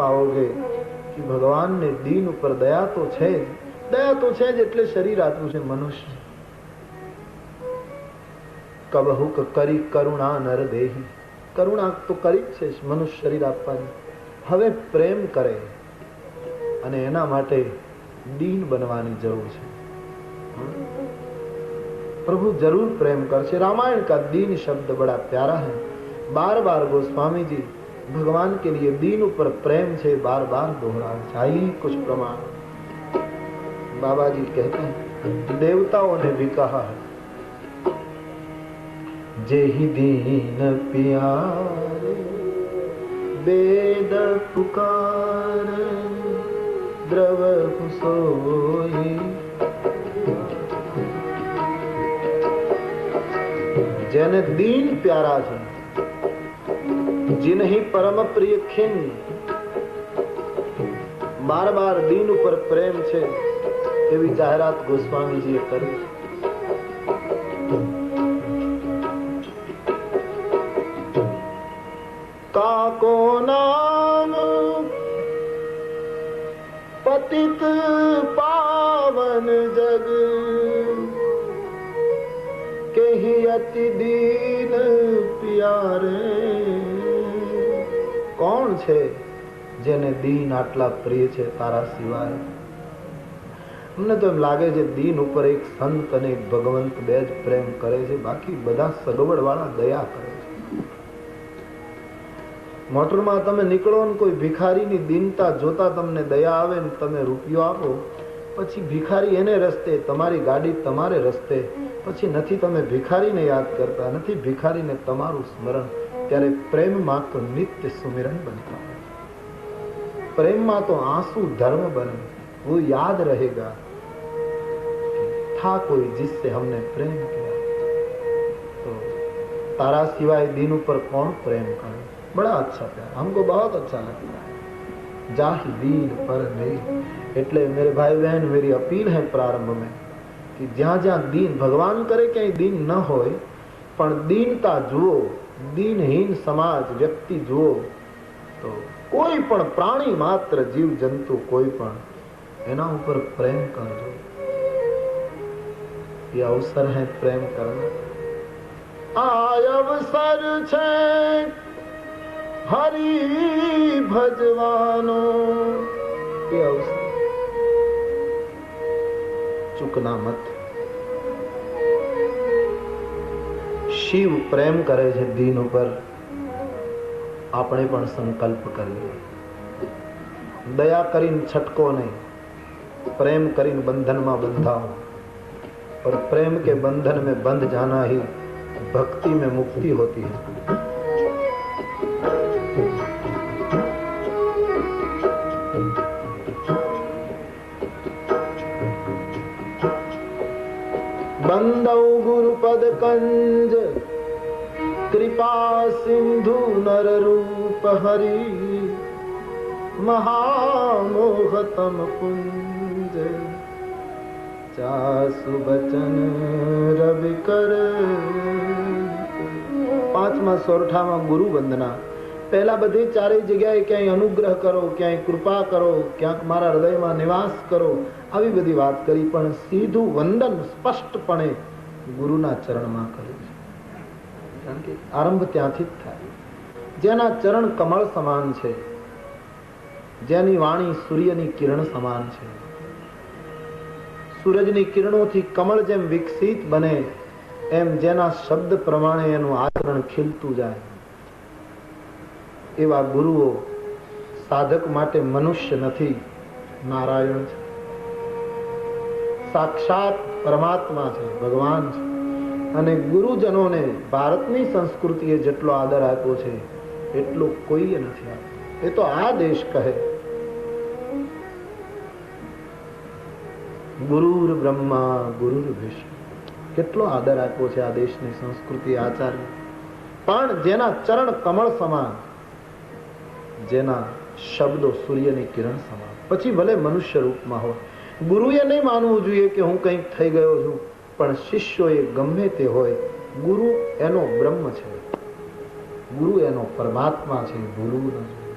आओगे कि भगवान ने दीन ઉપર દયા તો છે જ એટલે શરીર આપ્યું છે મનુષ્ય. કબહુ કરી કરુણા નર દેહી, કરુણા તો કરી જ છે મનુષ્ય શરીર આપવાની. હવે પ્રેમ કરે અને એના માટે દીન બનવાની જરૂર છે. प्रभु जरूर प्रेम करছে. रामायण का दीन शब्द बड़ा प्यारा है. बार बार गोस्वामी जी भगवान के लिए दीन ऊपर प्रेम से बार बार दोहरा चाहिए. कुछ प्रमाण बाबा जी कहते हैं, देवताओं ने भी कहा है, जे ही दीन प्यारे वेद पुकार द्रव सोई. જેને દીન પ્યારા છે, जिन्हीं परम प्रिय खिन, बार बार दीन ઉપર પ્રેમ છે એવી જાહેરાત ગોસ્વામીજીએ કરી. કાકો નામ પતિત પાવન જગ કેહી અતિ દીન પ્યારે. કોણ છે જેને દીન આટલા પ્રિય છે તારા સિવાય? અમને તો એમ લાગે છે દીન ઉપર એક સંત અને એક ભગવંત બે જ પ્રેમ કરે છે, બાકી બધા સગવડ વાળા દયા કરે છે. મોટરમાં તમે નીકળો ને કોઈ ભિખારીની દીનતા જોતા તમને દયા આવે ને તમે રૂપિયો આપો, પછી ભિખારી એને રસ્તે, તમારી ગાડી તમારે રસ્તે, પછી નથી તમે ભિખારીને યાદ કરતા, નથી ભિખારીને તમારું સ્મરણ. ત્યારે પ્રેમમાં તો નિત્ય સુમિરન બનતા હોય. પ્રેમમાં તો આંસू धर्म बने. वो याद रहेगा था कोई जिससे हमने प्रेम किया. तो तारा सिवाय दीन ऊपर कौन प्रेम करे? बड़ा अच्छा प्यार, हमको बहुत अच्छा लगता है. जाहि दीन पर नहीं. એટલે मेरे भाई बहन, मेरी अपील है प्रारंभ में कि જ્યાં જ્યાં दीन, भगवान करे ક્યાંય दीन न હોય પણ दीनता જુઓ, दीनहीन समाज व्यक्ति जुओ तो कोई पण प्राणी मात्र जीव जंतु कोई पण एना ऊपर प्रेम करजो. ये अवसर है प्रेम करना. आय अवसर छे हरि भजवानो. ये अवसर चूकना मत. शिव प्रेम करे છે દીન ઉપર. આપણે પણ સંકલ્પ કરીએ, દયા કરીને છટકો નહીં, प्रेम કરીને બંધનમાં બંધાઓ. और प्रेम के बंधन में बंध जाना ही भक्ति में मुक्ति होती है. बंदौ गुरुपद कंज कृपा सिंधु नर रूप हरि महामोहतम कुंज चासु बचन रवि कर. પાંચમા સોરઠામાં ગુરુ વંદના. પહેલા બધી ચારેય જગ્યાએ ક્યાંય અનુગ્રહ કરો, ક્યાંય કૃપા કરો, ક્યાંક મારા હૃદયમાં નિવાસ કરો, આવી બધી વાત કરી. પણ સીધું વંદન સ્પષ્ટપણે ગુરુના ચરણમાં કર્યું છે. કારણ કે આરંભ ત્યાંથી જ થાય. જેના ચરણ કમળ સમાન છે, જેની વાણી સૂર્યની કિરણ સમાન છે. સૂરજની કિરણોથી કમળ જેમ વિકસિત બને એમ જેના શબ્દ પ્રમાણે એનું આચરણ ખીલતું જાય. એવા ગુરુઓ સાધક માટે મનુષ્ય નથી, નારાયણ છે, સાક્ષાત પરમાત્મા છે, ભગવાન છે. અને ગુરુજનોને ભારતની સંસ્કૃતિએ જેટલો આદર આપ્યો છે એટલો કોઈએ નથી આપ્યો. એ તો આ દેશ કહે. ગુરુર બ્રહ્મા ગુરુર વિષ્ણુ. કેટલો આદર આપ્યો છે આ દેશની સંસ્કૃતિ, આચાર્ય. પણ જેના ચરણ કમળ સમાન, જેના શબ્દો સૂર્યની કિરણ સમાન, પછી ભલે મનુષ્ય રૂપમાં હોય. ગુરુએ નહીં માનવું જોઈએ કે હું કંઈક થઈ ગયો છું, પણ શિષ્યોએ ગમે તે હોય, ગુરુ એનો બ્રહ્મ છે, ગુરુ એનો પરમાત્મા છે, ભૂલવું ન જોઈએ.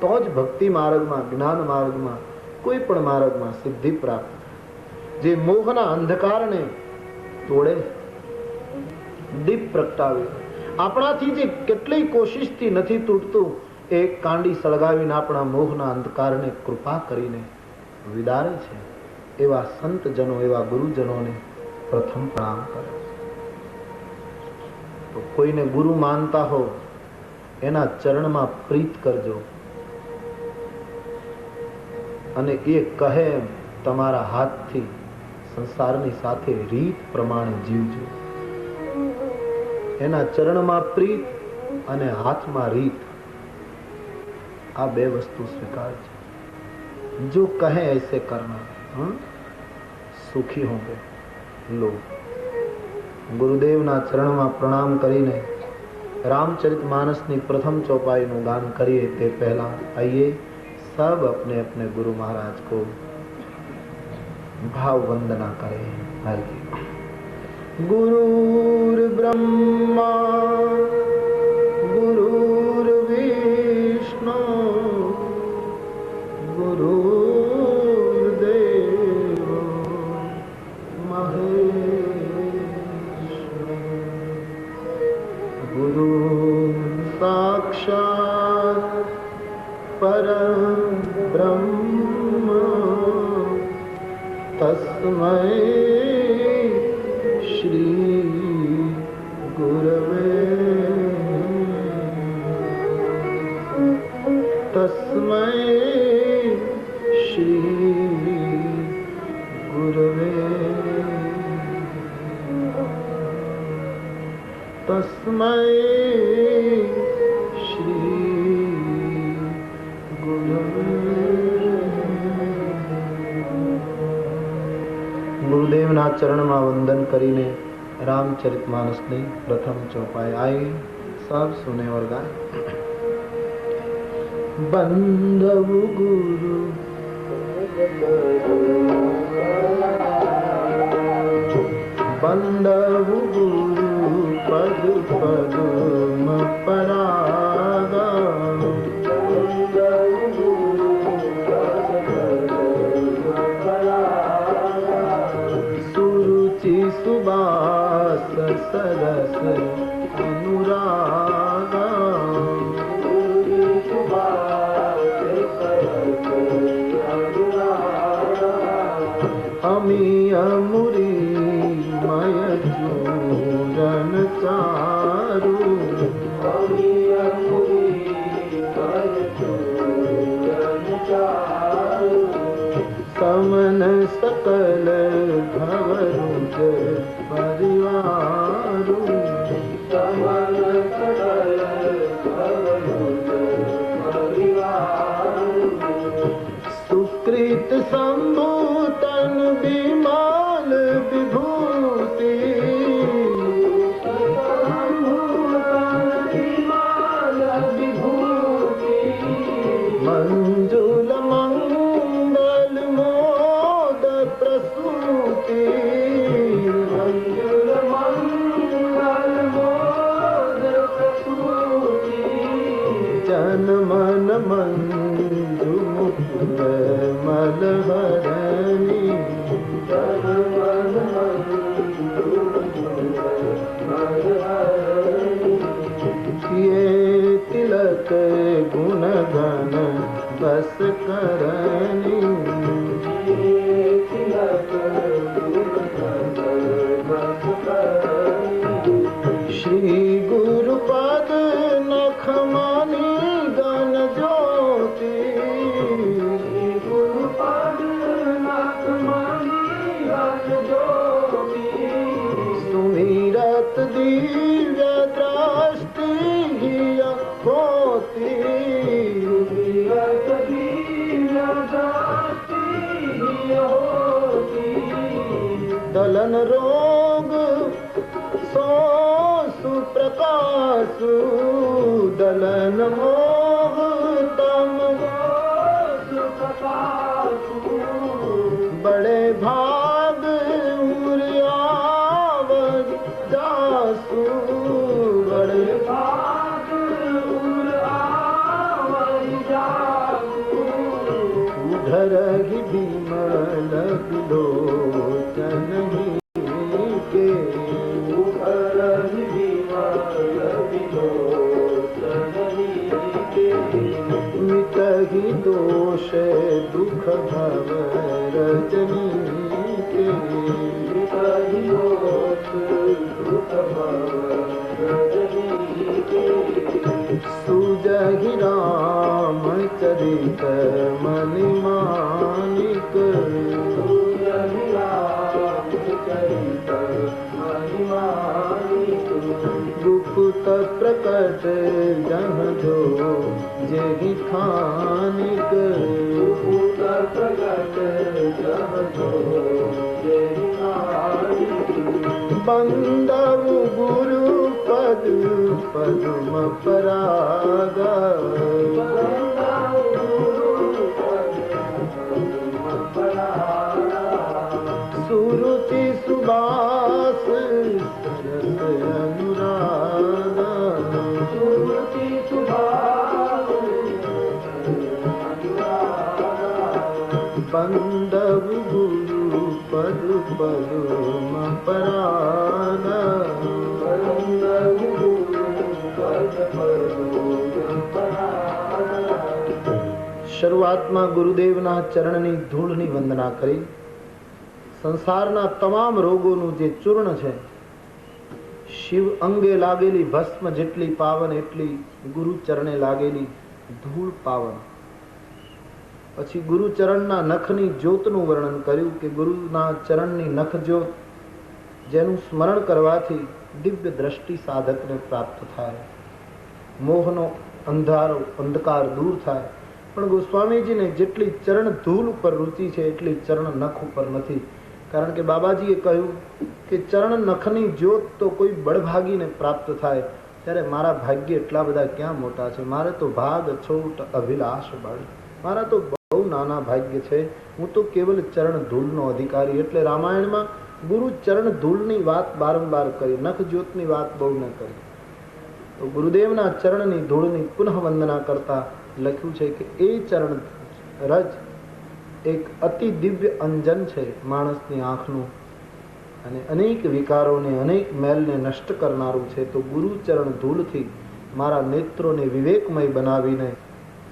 તો જ ભક્તિ માર્ગમાં, જ્ઞાન માર્ગમાં, કોઈ પણ માર્ગમાં સિદ્ધિ પ્રાપ્ત. જે મોહના અંધકારને તોડે, દીપ પ્રગટાવે. આપણાથી જે કેટલી કોશિશથી નથી તૂટતું, એક કાંડી સળગાવીને આપણા મોહના અંધકારને કૃપા કરીને વિદારે છે. એવા સંતજનો, એવા ગુરુજનોને પ્રથમ પ્રણામ કરે. તો કોઈને ગુરુ માનતા હો, એના ચરણમાં પ્રીત કરજો અને એ કહે એમ તમારા હાથથી સંસારની સાથે રીત પ્રમાણે જીવજો. એના ચરણમાં પ્રીત અને હાથમાં રીત, આ બે વસ્તુ સ્વીકારજો. જો કહે ऐसे करना, સુખી હોંગે લોગ. ગુરુદેવના ચરણમાં પ્રણામ કરીને रामचरितमानसની प्रथम चौपाईનું गान करिए. તે પહેલા आइए सब अपने अपने गुरु महाराज को भाव वंदना करें. आइए. गुरुर् ब्रह्मा गुरुर्विष्णु गुरुर्देवो महेश्वर. गुरु साक्षात् परम ब्रह्म तस्मै श्री गुरवे तस्मै श्री गुरवे तस्मै श्री ગુરુદેવના ચરણમાં વંદન કરીને રામચરિતમાનસની પ્રથમ ચોપાઈ आई. सब सुने और गाए. बंधु गुरु बंधु गुरु पद पद्म परागा. सुरुचि सुबास सरस अनुरागा. अमीय मुरी मय चूरन चारु. समन सकल भवरुज परिवारु. सुकृत संभूतन विमाल विभूति. मंजुल मंगल मोद प्रसूति. जन मन मंजु मुकुर मलहरणी. ये तिलक गुण गण बस करनी. श्री गुरुपद नख मानी गण ज्योति. सुमिरत दिव्य दृष्टि होती. दलन रोग सो सुप्रकाश. दलन मोह तम बड़े भाग उरियावर जासु. बड़े भाग उरियावर जासु. धरहि विमल विलोचन के मिटहि दोष दुख भव रजनी के सुजहि राम चरित मनि मानिक गुप्त प्रकट जह जो जेहि खानिक बंदव गुरु पद पद्म परागा सुरुचि सुबास सरस अनुरागा बंदव गुरु पद पद्म परागा શરૂઆતમાં ગુરુદેવના ચરણની ધૂળની વંદના કરી. સંસારના તમામ રોગોનું જે ચૂર્ણ છે, શિવ અંગે લાગેલી ભસ્મ જેટલી પાવન એટલી ગુરુ ચરણે લાગેલી ધૂળ પાવન. પછી ગુરુચરણના નખની જ્યોતનું વર્ણન કર્યું કે ગુરુના ચરણની નખ જ્યોત જેનું સ્મરણ કરવાથી દિવ્ય દ્રષ્ટિ સાધકને પ્રાપ્ત થાય, મોહનો અંધકાર દૂર થાય. પણ ગોસ્વામીજીને જેટલી ચરણ ધૂલ ઉપર રુચિ છે એટલી ચરણ નખ ઉપર નથી. કારણ કે બાબાજીએ કહ્યું કે ચરણ નખની જ્યોત તો કોઈ બળભાગીને પ્રાપ્ત થાય, ત્યારે મારા ભાગ્ય એટલા બધા ક્યાં મોટા છે. મારે તો ભાગ છોટ અભિલાષ બળ, મારા તો બહુ નાના ભાગ્ય છે. હું તો કેવલ ચરણ ધૂળનો અધિકારી. એટલે રામાયણમાં ગુરુ ચરણ ધૂળની વાત બારંબાર કરી, નખ જ્યોતની વાત બહુ ન કરી. તો ગુરુદેવના ચરણની ધૂળની પુનઃ વંદના કરતા લખ્યું છે કે એ ચરણ રજ એક અતિ દિવ્ય અંજન છે માણસની આંખનું, અને અનેક વિકારોને અનેક મેલને નષ્ટ કરનારું છે. તો ગુરુચરણ ધૂળથી મારા નેત્રોને વિવેકમય બનાવીને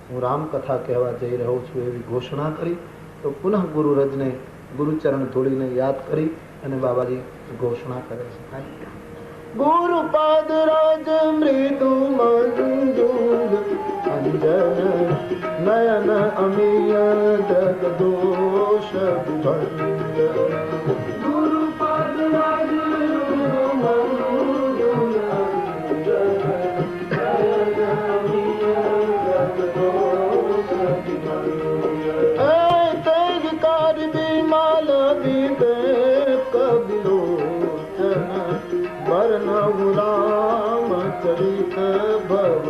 હું રામકથા કહેવા જઈ રહ્યો છું એવી ઘોષણા કરી. તો પુનઃ ગુરુ રજને ગુરુચરણ ધૂળીને યાદ કરી અને બાબાજી ઘોષણા કરે છે. ગુરુપાદ રાજ મૃદુ મંજુલ અંજન નયન અમિય દ્રગ દોષ ગુરુપાદ રાજ राम चरित भव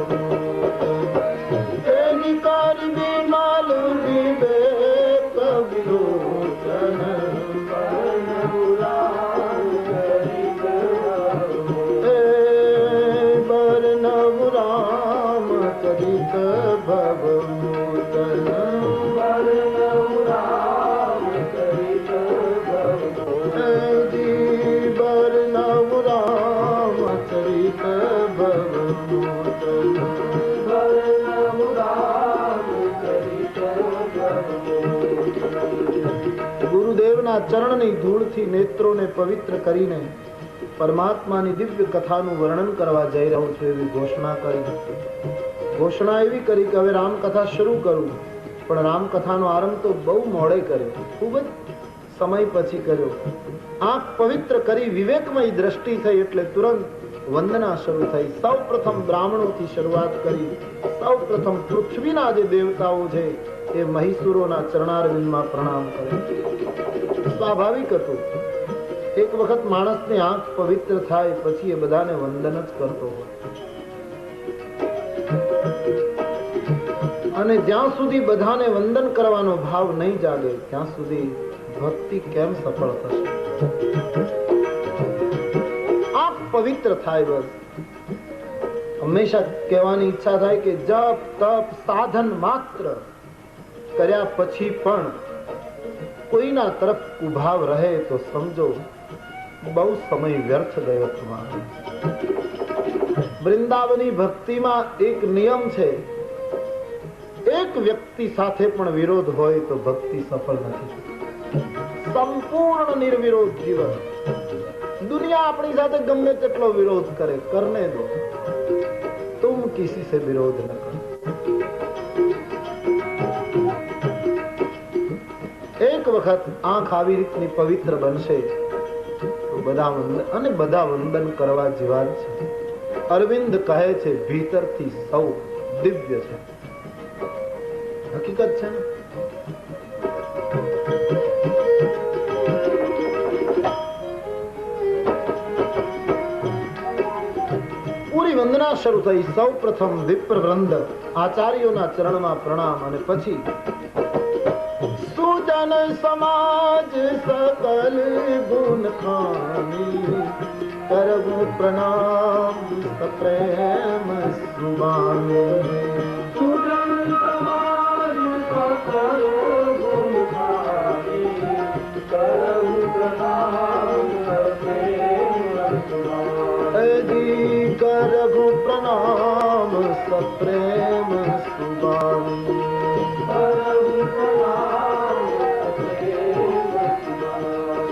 कार विमल विवेक विलोचन बरनव राम चरित भव ગુરુદેવના ચરણની ધૂળથી નેત્રોને પવિત્ર કરીને પરમાત્માની દિવ્ય કથાનું વર્ણન કરવા જઈ રહ્યો છું એવી ઘોષણા કરી. ઘોષણા એવી કરી કે હવે રામકથા શરૂ કરું, પણ રામકથાનો આરંભ તો બહુ મોડે કર્યો, ખૂબ જ સમય પછી કર્યો. આંખ પવિત્ર કરી વિવેકમય દ્રષ્ટિ થઈ એટલે તુરંત વંદના શરૂ થઈ. સૌ પ્રથમ બ્રાહ્મણોથી શરૂઆત કરી. સૌ પ્રથમ પૃથ્વીના જે દેવતાઓ છે એ મહીસુરોના ચરણારવિંદમાં પ્રણામ કરે. સ્વાભાવિક હતું, એક વખત માણસની આંખ પવિત્ર થાય પછી એ બધાને વંદન જ કરતો હોય. અને જ્યાં સુધી બધાને વંદન કરવાનો ભાવ નહીં જાગે ત્યાં સુધી ભક્તિ કેમ સફળ થશે? આંખ પવિત્ર થાય બસ. હંમેશા કહેવાની ઈચ્છા થાય કે જપ તપ સાધન માત્ર કર્યા પછી પણ કોઈના તરફ ઉભાવ રહે તો સમજો બહુ સમય વ્યર્થ ગયો તમારો. વૃંદાવની ભક્તિમાં એક નિયમ છે, એક વ્યક્તિ સાથે પણ વિરોધ હોય તો ભક્તિ સફળ નથી. સંપૂર્ણ નિર્વિરોધ જીવન. દુનિયા આપણી સાથે ગમે તેટલો વિરોધ કરે, કરને દો, તુમ કિસી સે વિરોધ ન કરો. એક વખત આંખ આવી રીતની પવિત્ર બનશે તો બધા વંદન કરવા જેવા છે. અરવિંદ કહે છે ભીતરથી સૌ દિવ્ય છે. હકીકત છે ને? પૂરી વંદના શરૂ થઈ. સૌ પ્રથમ વિપ્ર વૃંદ આચાર્યોના ચરણમાં પ્રણામ અને પછી સુજન સમાજ સકલ ગુણ ખાની કરવું પ્રણામ પ્રેમ સુબાની. સુજન સમાજ સકલ ગુણ ખાની કરવું પ્રણામ પ્રેમ સુબાની. કરવું પ્રણામ સપ્રેમ સુબાની.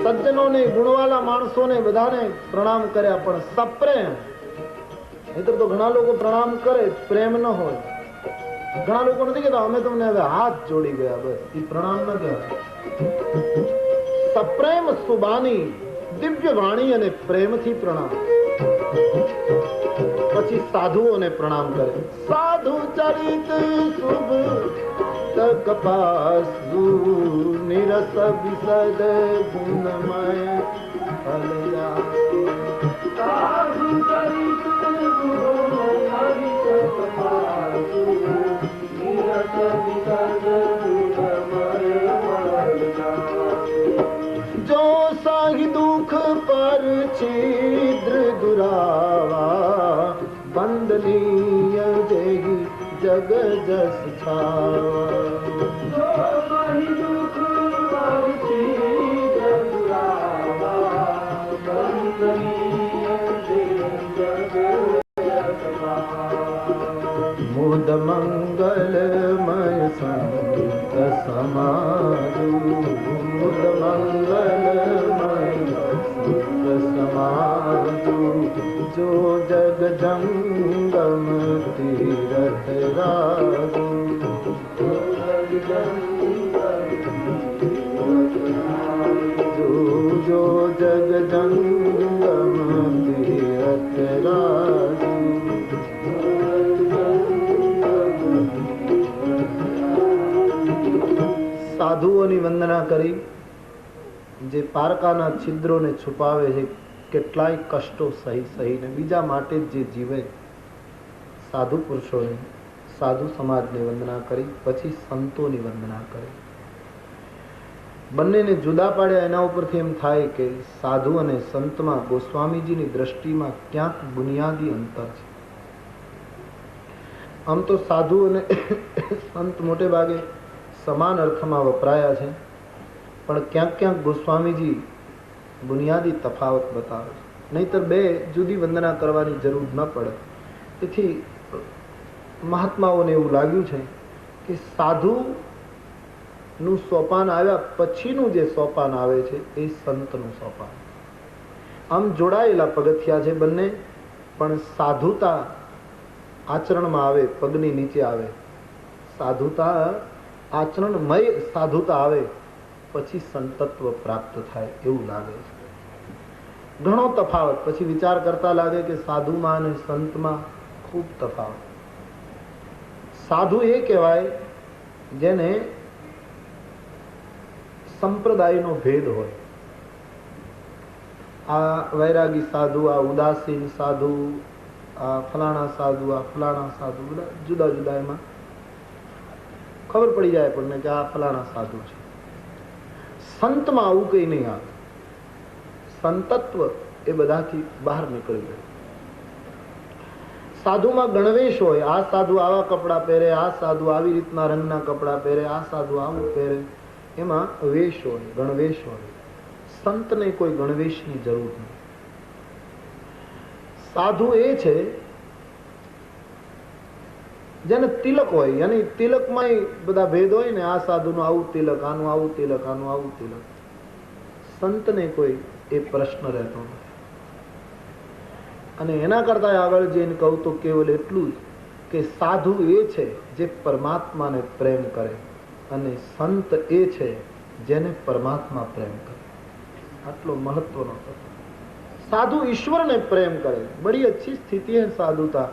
સજ્જનોને, ગુણવાલા માણસોને બધાને પ્રણામ કર્યા, પણ સપ્રેમ. નહીતર તો ઘણા લોકો પ્રણામ કરે, પ્રેમ ન હોય. ઘણા લોકો નથી કહેતા અમે તમને હવે હાથ જોડી ગયા, બસ એ પ્રણામ ન કહેવાય. સપ્રેમ સુબાની, દિવ્ય વાણી અને પ્રેમથી પ્રણામ. પછી સાધુઓને પ્રણામ કરે. સાધુ ચરિત શુભ કપાસુ નિરસ વિસદ ગુણમય ફલયા. સાધુ ચરિત કપાસુ નિરસ વિસદ ગુણમય ફલયા. જો સાહી દુઃખ પર છિદ્ર દુરાવા બંદનીય દેહી જગ જસ મુદ મંગલમય સંત સમાજુ. મુદ મંગલમય સંત સમાજુ. જો જગ જંગમ તીરથ રાજુ. જો જગ જંગમ તીરથ રાજુ. સાધુઓની વંદના કરી, જે પારકાના છિદ્રોને છુપાવે છે, કેટલાય કષ્ટો સહીને બીજા માટે જે જીવે, સાધુ પુરુષોને, સાધુ સમાજની વંદના કરી. પછી સંતોની વંદના કરી. બંનેને જુદા પાડ્યા. એના ઉપરથી એમ થાય કે સાધુ અને સંતમાં ગોસ્વામીજીની દ્રષ્ટિમાં ક્યાંક બુનિયાદી અંતર છે. આમ તો સાધુ અને સંત મોટે ભાગે સમાન અર્થમાં વપરાયા છે, પણ ક્યાંક ક્યાંક ગોસ્વામીજી બુનિયાદી તફાવત બતાવે છે. નહીતર બે જુદી વંદના કરવાની જરૂર ન પડે. તેથી મહાત્માઓને એવું લાગ્યું છે કે સાધુ નું સોપાન આવ્યા પછીનું જે સોપાન આવે છે એ સંતનું સોપાન. આમ જોડાયેલા પગથિયા છે બંને, પણ સાધુતા આચરણમાં આવે, પગની નીચે આવે. સાધુતા આચરણમય સાધુતા આવે પછી સંતત્વ પ્રાપ્ત થાય એવું લાગે છે. ઘણો તફાવત. પછી વિચાર કરતા લાગે કે સાધુમાં અને સંતમાં ખૂબ તફાવત. સાધુ એ કહેવાય જેને સંપ્રદાયનો ભેદ હોય. આ વૈરાગી સાધુ, આ ઉદાસીન સાધુ, આ ફલાણા સાધુ, આ ફલાણા સાધુ, બધા જુદા જુદા. એમાં ખબર પડી જાય આપણને કે આ ફલાણા સાધુ છે. સંતમાં આવું કઈ નહીં આવે. સંતત્વ એ બધાથી બહાર નીકળી ગયું. સાધુમાં ગણવેશ હોય, આ સાધુ આવા કપડાં પહેરે, આ સાધુ આવી રીતના રંગના કપડાં પહેરે, આ સાધુ આવું પહેરે, એમાં વેશ હોય, ગણવેશ હોય. સંતને કોઈ ગણવેશની જરૂર નથી. સાધુ એ છે જેને તિલક હોય, યાની તિલકમાં બધા ભેદ હોય ને, આ સાધુનું આવું તિલક, આનું આવું તિલક, આનું આવું તિલક. સંતને કોઈ એ પ્રશ્ન રહેતો નથી. અને એના કરતા આગળ જઈને કહું તો કેવલ એટલું જ કે સાધુ એ છે જે પરમાત્માને પ્રેમ કરે અને સંત એ છે જેને પરમાત્મા પ્રેમ કરે. આટલો મહત્વનો તત્વ. સાધુ ઈશ્વરને પ્રેમ કરે, બડી અચ્છી સ્થિતિ હૈ સાધુતા,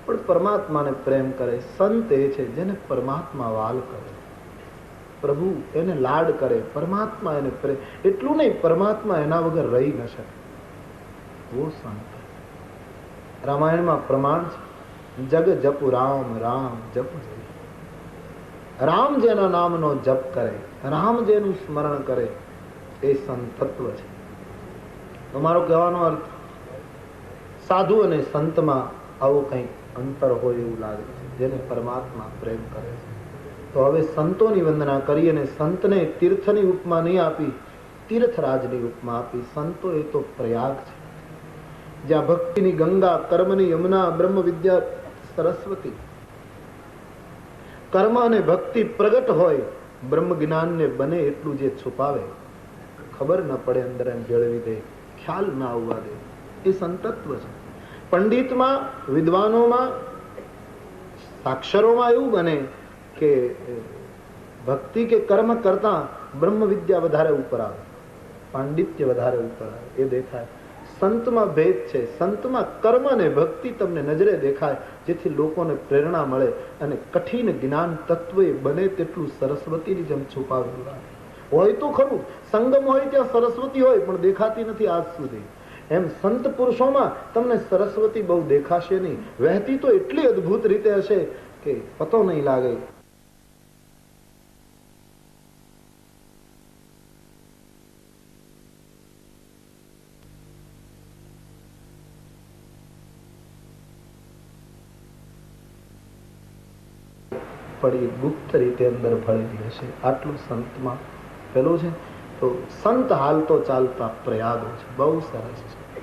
પણ પરમાત્માને પ્રેમ કરે. સંત એ છે જેને પરમાત્મા વાલ કરે, પ્રભુ એને લાડ કરે, પરમાત્મા એને પ્રેમ. એટલું નહીં, પરમાત્મા એના વગર રહી ન શકે. વો સંત. રામાયણમાં પ્રમાણ છે, જગ જપુ રામ, રામ જપુ જય. રામ જેના નામનો જપ કરે, રામ જેનું સ્મરણ કરે, એ સંતત્વ છે. તમારો કહેવાનો અર્થ સાધુ અને સંતમાં આવો કંઈક અંતર હોય એવું લાગે છે, જેને પરમાત્મા પ્રેમ કરે છે. તો હવે સંતોની વંદના કરી અને સંતને તીર્થની ઉપમા નહીં આપી, તીર્થરાજની ઉપમા આપી. સંતો એ તો પ્રયાગ છે, જ્યાં ભક્તિની ગંગા, કર્મની યમુના, બ્રહ્મ વિદ્યા સરસ્વતી. કર્મ અને ભક્તિ પ્રગટ હોય, બ્રહ્મ જ્ઞાનને બને એટલું જે છુપાવે, ખબર ન પડે અંદર એમ ભેળવી દે, ખ્યાલ ના આવવા દે, એ સંતત્વ છે. પંડિતમાં, વિદ્વાનોમાં, સાક્ષરોમાં એવું બને કે ભક્તિ કે કર્મ કરતા બ્રહ્મ વિદ્યા વધારે ઉપર આવે, પાંડિત્ય વધારે ઉપર આવે, એ દેખાય. સંતમાં ભેદ છે. સંતમાં કર્મ અને ભક્તિ તમને નજરે દેખાય, જેથી લોકોને પ્રેરણા મળે અને કઠિન જ્ઞાન તત્વ બને તેટલું સરસ્વતીની જેમ છુપાવેલું લાગે. હોય તો ખરું, સંગમ હોય ત્યાં સરસ્વતી હોય, પણ દેખાતી નથી આજ સુધી. એમ સંત પુરુષોમાં તમને સરસ્વતી બહુ દેખાશે નહીં. વહેતી તો એટલી અદભુત રીતે હશે કે પતો નહીં લાગે. પણ એ ગુપ્ત રીતે અંદર ભળેલી હશે. આટલું સંતમાં પેલું છે. તો સંત હાલતો ચાલતા પ્રયાગો છે, બહુ સરસ છે.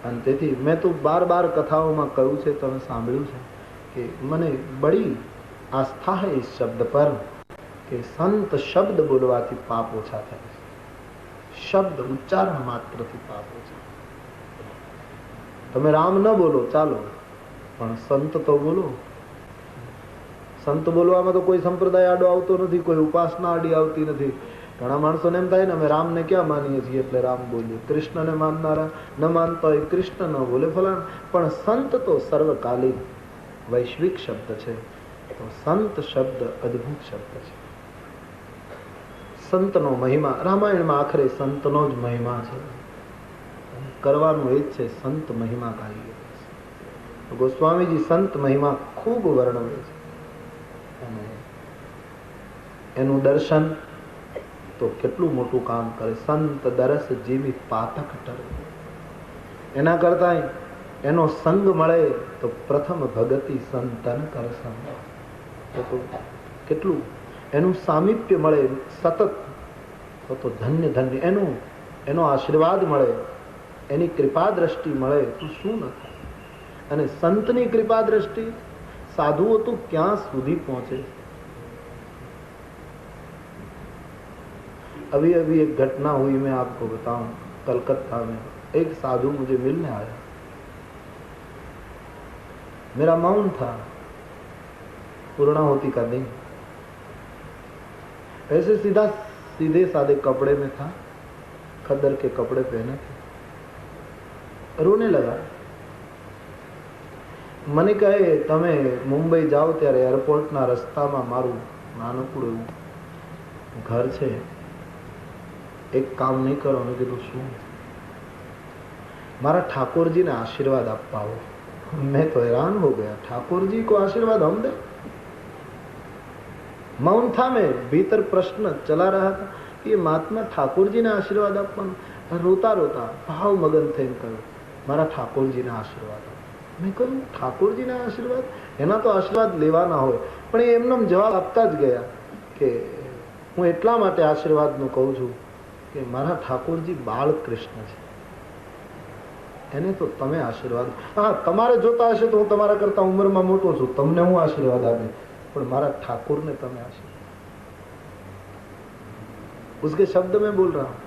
અને તેથી મેં તો બાર કથાઓમાં કહ્યું છે, તમે સાંભળ્યું છે કે મને બડી આસ્થા હૈ ઇસ શબ્દ પર કે સંત શબ્દ બોલવાથી પાપ ઓછા થાય છે. શબ્દ ઉચ્ચારણ માત્રથી પાપ ઓછા. તમે રામ ન બોલો ચાલો, પણ સંત તો બોલો. સંત બોલવામાં તો કોઈ સંપ્રદાય આડો આવતો નથી, કોઈ ઉપાસના આડી આવતી નથી. ઘણા માણસોને એમ થાય ને, અમે રામને ક્યાં માનીએ છીએ એટલે રામ બોલીએ. કૃષ્ણને માનનારા ન માનતા હોય, કૃષ્ણ ન બોલે ફલાણ. પણ સંત તો સર્વકાલીન વૈશ્વિક શબ્દ છે. તો સંત શબ્દ અદ્ભુત શબ્દ છે. સંતનો મહિમા રામાયણમાં આખરે સંતનો જ મહિમા છે. કરવાનું એ જ છે, સંત મહિમા ગાઈએ. ગોસ્વામીજી સંત મહિમા ખૂબ વર્ણવે છે. અને એનું દર્શન તો કેટલું મોટું કામ કરે. સંત દરસ જેવી પાતક ટર. એના કરતા એનો સંગ મળે તો પ્રથમ ભગતિ સંતન કર સંગ. તો કેટલું એનું સામીપ્ય મળે સતત, તો ધન્ય ધન્ય. એનો આશીર્વાદ મળે, એની કૃપા દ્રષ્ટિ મળે તો શું ન થાય. અને સંતની કૃપા દ્રષ્ટિ, साधुओं तो क्या સુધી पहुंचे. अभी अभी एक घटना हुई, मैं आपको बताऊं. कलकत्ता में एक साधु मुझे मिलने आया. मेरा मौन था, पूर्णाहुति का दिन. ऐसे सीधे सादे कपड़े में था, खद्दर के कपड़े पहने थे. रोने लगा. મને કહે, તમે મુંબઈ જાઓ ત્યારે એરપોર્ટના રસ્તામાં મારું નાનકડું ઘર છે, એક કામ નહીં કરો. મેં કીધું શું? મારા ઠાકોરજીને આશીર્વાદ આપવા આવો. मैं तो हैरान हो गया, ठाकुर जी को आशीर्वाद हम दे. मौन था मैं, भीतर प्रश्न चला रहा था कि महात्मा ठाकुर जी ने आशीर्वाद આપવાનો. રોતા રોતા ભાવ મગન થઈને કહ્યું, મારા ઠાકોરજીને આશીર્વાદ આપો. મેં કહ્યું ઠાકોરજીના આશીર્વાદ, એના તો આશીર્વાદ લેવાના હોય, પણ એ એમનો જવાબ આપતા જ ગયા કે હું એટલા માટે આશીર્વાદનું કહું છું કે મારા ઠાકોરજી બાળકૃષ્ણ છે, એને તો તમે આશીર્વાદ, હા તમારે જોતા હશે તો હું તમારા કરતા ઉંમરમાં મોટો છું, તમને હું આશીર્વાદ આપે, પણ મારા ઠાકોરને તમે આશીર્વાદ, उसके शब्द में बोल रहा हूं,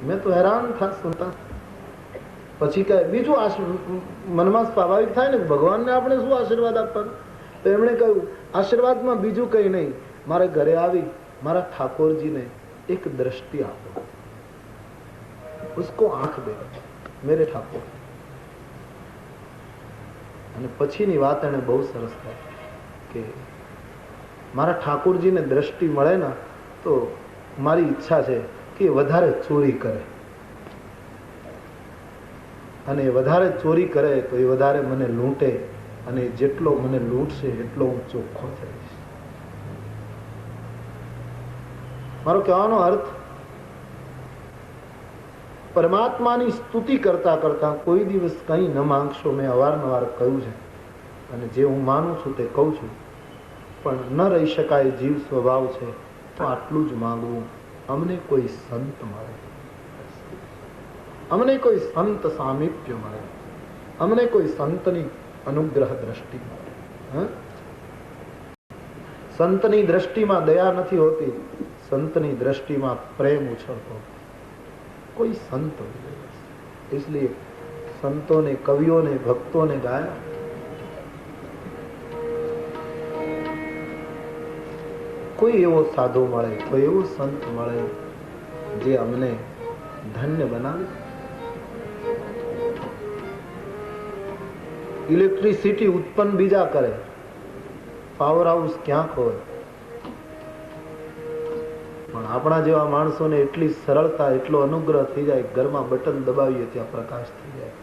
मैं तो हैरान था सुनता। પછી કહે બીજું મનમાં સ્વાભાવિક થાય ને ભગવાનને આપણે શું આશીર્વાદ આપવાનો, તો એમણે કહ્યું આશીર્વાદમાં બીજું કઈ નહીં, મારે ઘરે આવી મારા ઠાકોરજીને એક દ્રષ્ટિ આપો, ઉસકો આંખ દે મેરે ઠાકોર. અને પછીની વાત એને બહુ સરસ થાય કે મારા ઠાકોરજીને દ્રષ્ટિ મળે ને તો મારી ઈચ્છા છે કે વધારે ચોરી કરે, અને વધારે ચોરી કરે તો એ વધારે મને લૂંટે, અને જેટલો મને લૂંટશે એટલો હું ચોખ્ખો થઈશ. મારો કહેવાનો અર્થ, પરમાત્માની સ્તુતિ કરતા કરતા કોઈ દિવસ કંઈ ન માંગશો, મેં અવારનવાર કહ્યું છે, અને જે હું માનું છું તે કહું છું, પણ ન રહી શકાય જીવ સ્વભાવ છે તો આટલું જ માંગવું, અમને કોઈ સંત મળે, અમને કોઈ સંત સામીપ્ય મળે, અમને કોઈ સંતની અનુગ્રહ દ્રષ્ટિ મળે. સંતની દ્રષ્ટિમાં દયા નથી હોતી, સંતની દ્રષ્ટિમાં પ્રેમ ઉછળતો, કોઈ સંત. इसलिए संतों ने, कवियों ने, भक्तों ने गाया, કોઈ એવો સાધુ મળે, કોઈ એવો સંત મળે જે અમને ધન્ય બનાવે. ઇલેક્ટ્રિસિટી ઉત્પન્ન બીજા કરે, પાવર હાઉસ ક્યાંક હોય, પણ આપણા જેવા માણસોને એટલી સરળતા, એટલો અનુગ્રહ થઈ જાય, ઘરમાં બટન દબાવીએ ત્યાં પ્રકાશ થઈ જાય.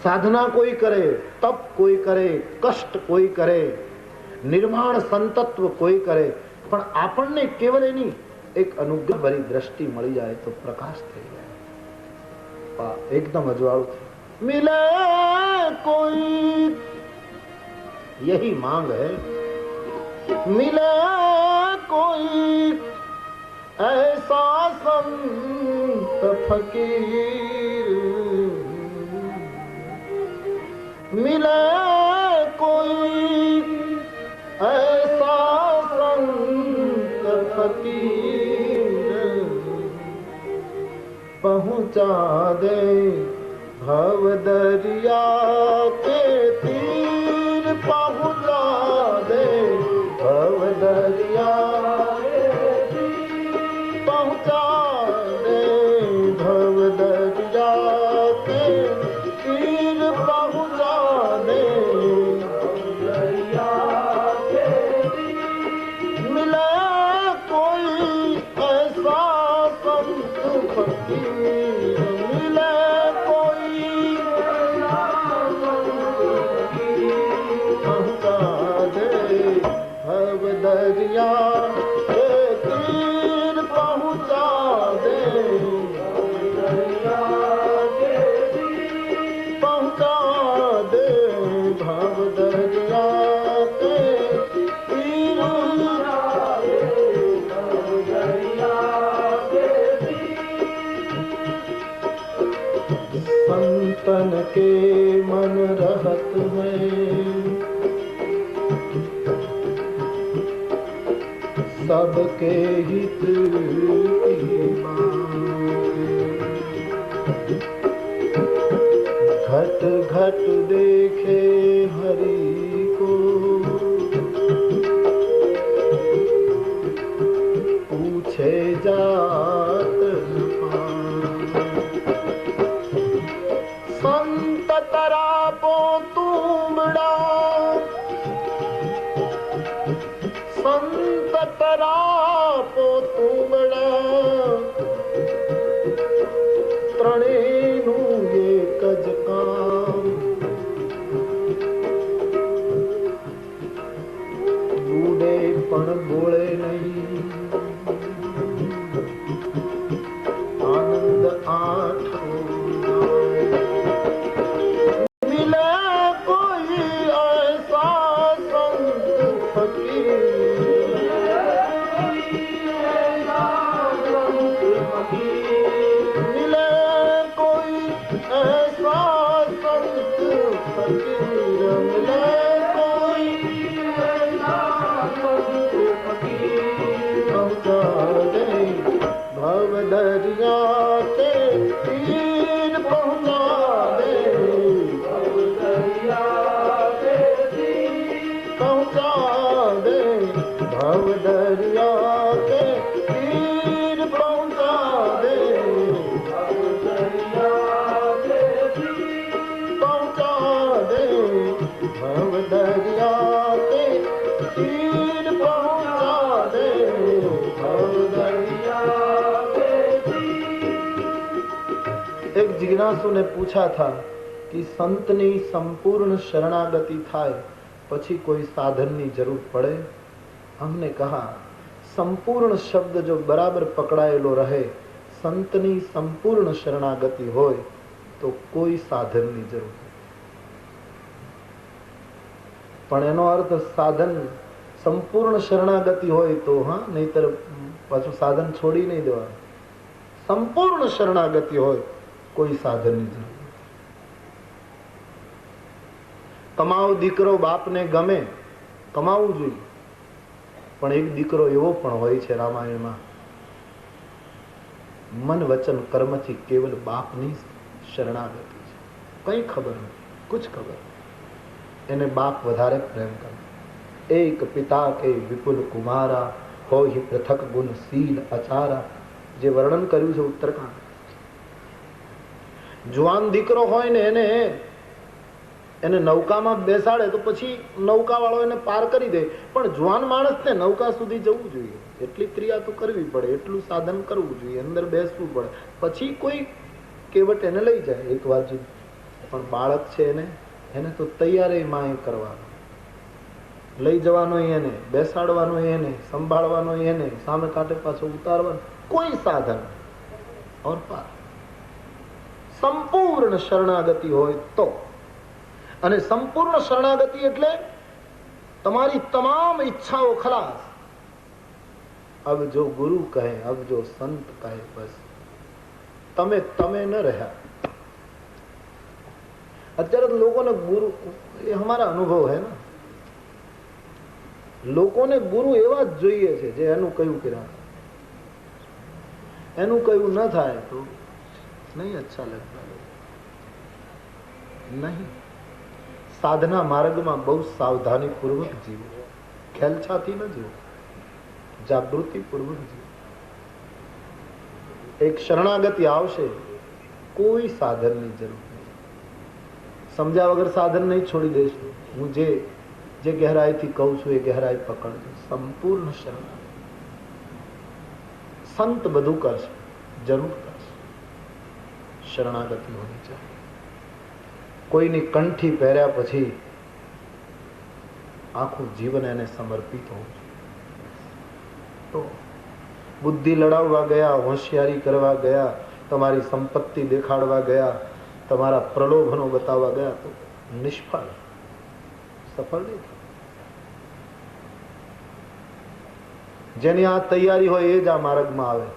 સાધના કોઈ કરે, તપ કોઈ કરે, કષ્ટ કોઈ કરે, નિર્માણ સંતત્વ કોઈ કરે, પણ આપણને કેવલ એની એક અનુગ્રહ ભરી દ્રષ્ટિ મળી જાય તો પ્રકાશ થઈ જાય, એકદમ અજવાળું થઈ મિલે કોઈ, यही मांग है, मिले कोई ऐसा संत फकीर, मिले कोई ऐसा संत फकीर, पहुंचा दे भव दरिया के तीर, पहुंचा दे भव दरिया के तीर, पहुंचा दे भव दरिया के तीर, पहुंचा दे दरिया के तीर, मिले कोई ऐसा संत फकीर, मिले कोई पहुंचा दे भव दरिया के तीर, पहुंचा दे दरिया के तीर, पहुंचा दे भव दरिया के तीर, भव दरिया के तीर। संतन के मन रहत में सबके हित की घट घट देखे हरि को, पूछे जात न पाए, संत तरापो तुमड़ा, संत तरापो तुमड़ा, ત્રણેયનું એક જ કામ, બુડે પણ બોળે નહીં, આનંદ આઠો મિલે दरिया के तीर पहुंचा दे, भव दरिया के तीर पहुंचा दे, भव दरिया के तीर पहुंचा दे, भव दरिया के तीर। एक जिज्ञासु ने पूछा था कि संतनी संपूर्ण शरणागति थाय પછી કોઈ સાધનની જરૂર પડે? हमने कहा संपूर्ण शब्द जो बराबर पकड़ाયેલો રહે, સંતની સંપૂર્ણ શરણાગતિ હોય તો કોઈ સાધનની જરૂર નથી. પણ એનો અર્થ સાધન સંપૂર્ણ શરણાગતિ હોય તો હા, નહીતર પાછું સાધન છોડી નહીં દેવાનું. સંપૂર્ણ શરણાગતિ હોય કોઈ સાધનની જરૂર. કમાવો દીકરો બાપને ગમે, કમાવું જોઈએ, પણ એક દીકરો એવો પણ હોય છે રામાયણમાં, મન વચન કર્મથી કેવલ બાપની શરણાગતિ છે. કઈ ખબર નથી, કુછ ખબર, એને બાપ વધારે પ્રેમ કરે. એક પિતા કે વિપુલ કુમારા હોય પૃથક ગુણશીલ આચારા, જે વર્ણન કર્યું છે ઉત્તરકાંડ. જુવાન દીકરો હોય ને એને નૌકામાં બેસાડે તો પછી નૌકા વાળો એને પાર કરી દે, પણ જુવાન માણસને નૌકા સુધી જવું જોઈએ, એટલી ક્રિયા તો કરવી પડે, એટલું સાધન કરવું જોઈએ, અંદર બેસવું પડે, પછી કોઈ કેવટ એને લઈ જાય એક બાજુ. પણ બાળક છે એને તો તૈયારી માં કરવાનો, લઈ જવાનો એને, બેસાડવાનો એને, સંભાળવાનો એને, સામે કાંઠે પાછો ઉતારવાનો, કોઈ સાધન ઓર પાર. સંપૂર્ણ શરણાગતિ હોય તો. અને સંપૂર્ણ શરણાગતિ એટલે તમારી તમામ ઈચ્છાઓ ખલાસ. અબ જો ગુરુ કહે, અબ જો સંત કહે, બસ તમે ન રહ્યા. અત્યારે લોકોને ગુરુ, એ हमारा અનુભવ है ना, લોકોને ગુરુ એવા જ જોઈએ છે જે એનું કયું કર્યા, એનું કયું ન થાય તો નહીં અચ્છા લગતા, નહીં. સાધના માર્ગમાં બહુ સાવધાની પૂર્વક જીવો, ખેલછાથી ન જીવો, જાગૃતિ પૂર્વક જીવો. એક શરણાગતિ આવશે, કોઈ સાધનની જરૂર નહીં. સમજ્યા વગર સાધન નહીં છોડી દેશું. હું જે ગહેરાઈથી કહું છું એ ગહેરાઈ પકડજો. સંપૂર્ણ શરણાગતિ. સંત બધું કરશે, જરૂર કરશે. શરણાગતિ હોવી જોઈએ. કોઈની કંઠી પહેર્યા પછી આખું જીવન એને સમર્પિત હોવું જોઈએ. તો બુદ્ધિ લડાવવા ગયા, હોશિયારી કરવા ગયા, તમારી સંપત્તિ દેખાડવા ગયા, તમારા પ્રલોભનો બતાવવા ગયા તો નિષ્ફળ, સફળ નહીં. જેની આ તૈયારી હોય એ જ આ માર્ગમાં આવે,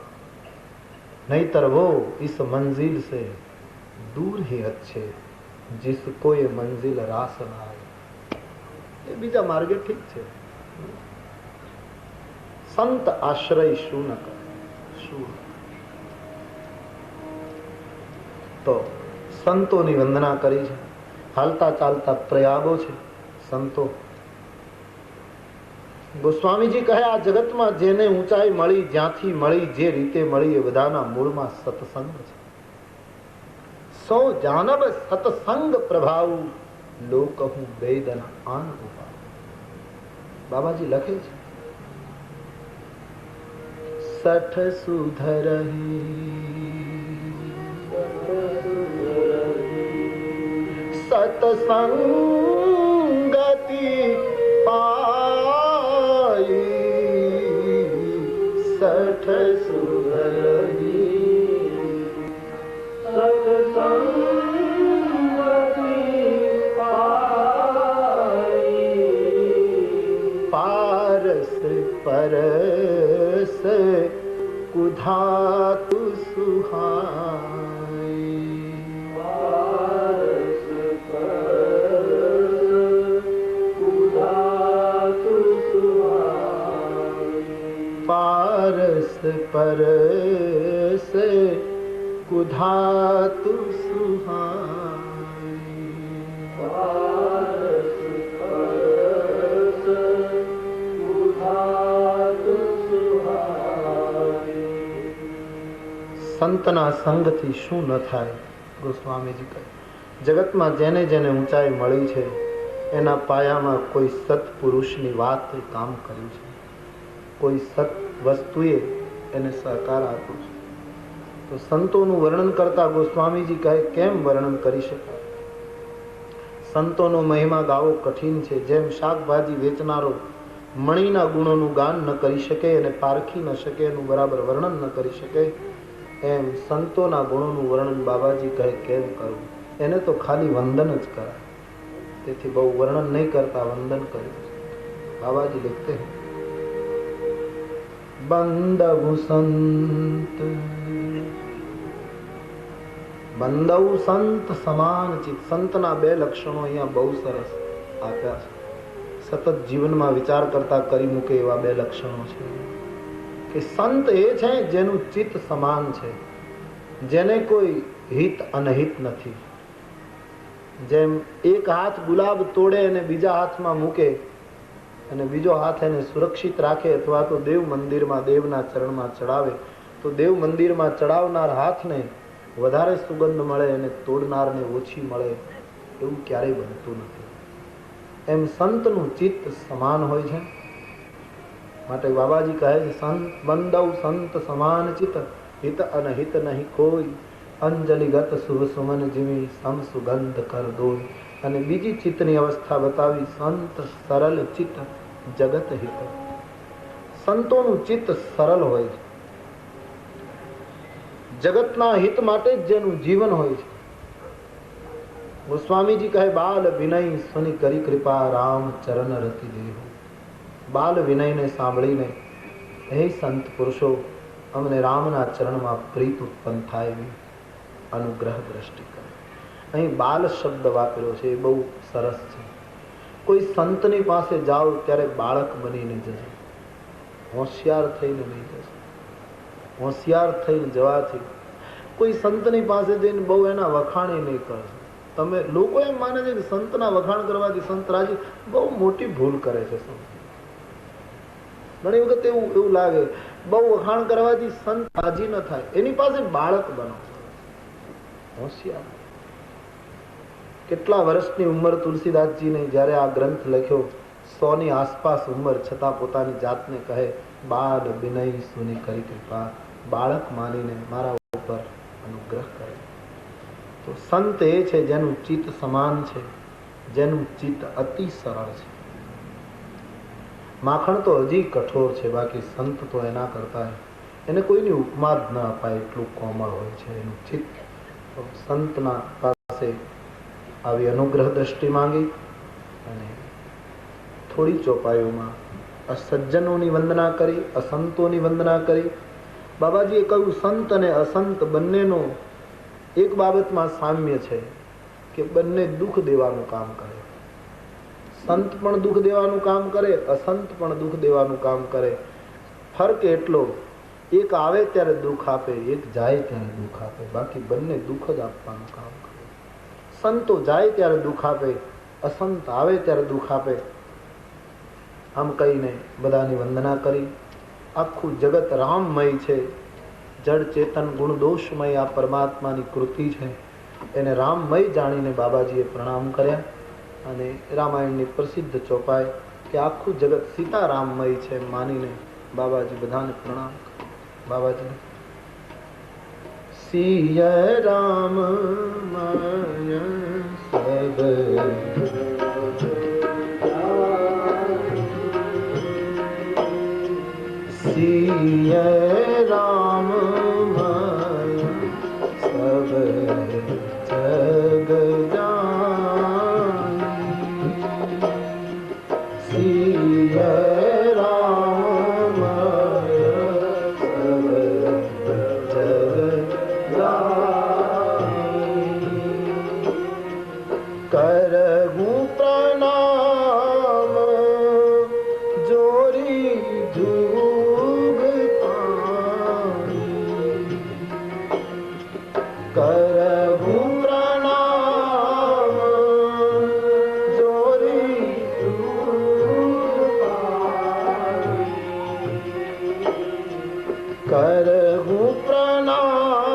નહીતર વો ઇસ મંજિલ સે દૂર હી અચ્છે जिसको ये मंजिल रास न आए. એ બીજા માર્ગે ઠીક છે. સંત આશ્રય શું ન કરે, શું. તો સંતોની વંદના કરી છે. હાલતા ચાલતા પ્રયાગો છે સંતો. ગોસ્વામીજી કહે આ જગતમાં જેને ઊંચાઈ મળી, જ્યાંથી મળી, જે રીતે મળી, એ બધાના મૂળમાં સત્સંગ છે. સો જાનબ સતસંગ પ્રભાવ, લોકહું વેદન આન ઉપાવ. બાબાજી લખે છે, સઠ સુધરહી સતસંગતિ પાઈ, સઠ સુધરહી પારસ પરસ કુધાતુ સુહાઈ. પારસ પરસ કુધાતુ સુહાઈ. પારસ પરસ કુધાતુ સુહાઈ. પારસ પરસ કુધાતુ સંતના સંગથી શું ન થાય? ગોસ્વામીજી કહે, જગતમાં જેને જેને ઊંચાઈ મળી છે એના પાયામાં કોઈ સત્પુરુષની વાતે કામ કર્યું છે, કોઈ સત વસ્તુએ એને સહકાર આપ્યો છે. તો સંતોનું વર્ણન કરતા ગોસ્વામીજી કહે, કેમ વર્ણન કરી શકાય? સંતોનો મહિમા ગાવો કઠિન છે. જેમ શાકભાજી વેચનારો મણીના ગુણોનું ગાન ન કરી શકે અને પારખી ન શકે, એનું બરાબર વર્ણન ન કરી શકે, એમ સંતોના ગુણોનું વર્ણન બાબાજી કહે કેમ કરવું? એને તો ખાલી વંદન જ કરાય. તેથી બહુ વર્ણન નહીં કરતા વંદન કર્યું. બાબાજી લખતે હૈ, બંદવુ સંત બંદવ સંત સમાન ચિત. સંતના બે લક્ષણો અહીંયા બહુ સરસ આપ્યા છે. સતત જીવનમાં વિચાર કરતા કરી મૂકે એવા બે લક્ષણો છે કે સંત એ છે જેનું ચિત્ત સમાન છે, જેને કોઈ હિત અનહિત નથી. જેમ એક હાથ ગુલાબ તોડે અને બીજા હાથમાં મૂકે અને બીજો હાથ એને સુરક્ષિત રાખે, અથવા તો દેવ મંદિરમાં દેવના ચરણમાં ચડાવે, તો દેવ મંદિરમાં ચડાવનાર હાથને વધારે સુગંધ મળે અને તોડનારને ઓછી મળે, એવું ક્યારેય બનતું નથી. એમ સંતનું ચિત્ત સમાન હોય છે. માટે બાબાજી કહે છે, સંત બંદવ સંત સમાન ચિત્ત, હિત અનહિત નહીં કોઈ, અંજલિગત શુભ સુમન જીવી સમ સુગંધ કર દોય. અને બીજી ચિત્તની અવસ્થા બતાવી, સંત સરળ ચિત્ત જગત હિત. સંતોનું ચિત્ત સરળ હોય છે, જગતના હિત માટે જ જેનું જીવન હોય છે. ગોસ્વામીજી કહે, બાલ વિનય સુની કરી કૃપા રામ ચરણ રતિ દેહો. બાલ વિનયને સાંભળીને હે સંત પુરુષો, અમને રામના ચરણમાં પ્રીત ઉત્પન્ન થાય એવી અનુગ્રહ દ્રષ્ટિ કરે. અહીં બાલ શબ્દ વાપર્યો છે, એ બહુ સરસ છે. કોઈ સંતની પાસે જાઓ ત્યારે બાળક બનીને જજો, હોશિયાર થઈને નહીં જજો. હોશિયાર થઈને જવાથી કોઈ સંતની પાસે જઈને બહુ એના વખાણી નહીં કરશો. તમે લોકો એમ માને છે કે સંતના વખાણ કરવાથી સંત રાજી, બહુ મોટી ભૂલ કરે છે સંત. ઘણી વખત એવું લાગે બહુ વખાણ કરવાથી સંત રાજી ન થાય. એની પાસે બાળક બનો, હોશિયાર. કેટલા વર્ષની ઉંમર તુલસીદાસજીને જ્યારે આ ગ્રંથ લખ્યો, 100 ની આસપાસ ઉંમર, છતાં પોતાની જાતને કહે, બાલ વિનય સુની કરી કૃપા, બાળક માનીને મારા ઉપર અનુગ્રહ કરે. તો સંત એ છે જેનું ચિત્ત સમાન છે, જેનું ચિત્ત અતિ સરળ છે. માખણ તો હજી કઠોર છે, બાકી સંત તો એના કરતા એને કોઈની ઉપમા જ ન અપાય એટલું કોમળ હોય છે એનું ચિત્ત. સંતના પાસે આવી અનુગ્રહ દ્રષ્ટિ માંગી અને થોડી ચોપાઈઓમાં અસજ્જનોની વંદના કરી, અસંતોની વંદના કરી. બાબાજીએ કહ્યું, સંત અને અસંત બંનેનો એક બાબતમાં સામ્ય છે કે બંને દુઃખ દેવાનું કામ કરે. સંત પણ દુઃખ દેવાનું કામ કરે, અસંત પણ દુઃખ દેવાનું કામ કરે. ફરક એટલો, એક આવે ત્યારે દુઃખ આપે, એક જાય ત્યારે દુઃખ આપે, બાકી બંને દુઃખ જ આપવાનું કામ કરે. સંતો જાય ત્યારે દુઃખ આપે, અસંત આવે ત્યારે દુઃખ આપે. આમ કહીને બધાની વંદના કરી. આખું જગત રામમય છે, જડ ચેતન ગુણ દોષમય આ પરમાત્માની કૃતિ છે. એને રામમય જાણીને બાબાજીએ પ્રણામ કર્યા. અને રામાયણની પ્રસિદ્ધ ચોપાઈ કે આખું જગત સીતારામમય છે માનીને બાબાજી બધાને પ્રણામ કર્યા. બાબાજી સિય રામમય સબ સિય રામમય સબ જગ જાની. સિય રામમય સબ જગ જાની. કરગું પ્રણામ જોરી જુગ પાણી. કરગું પ્રણામ જોરી જુગ પાણી. કરગું પ્રણામ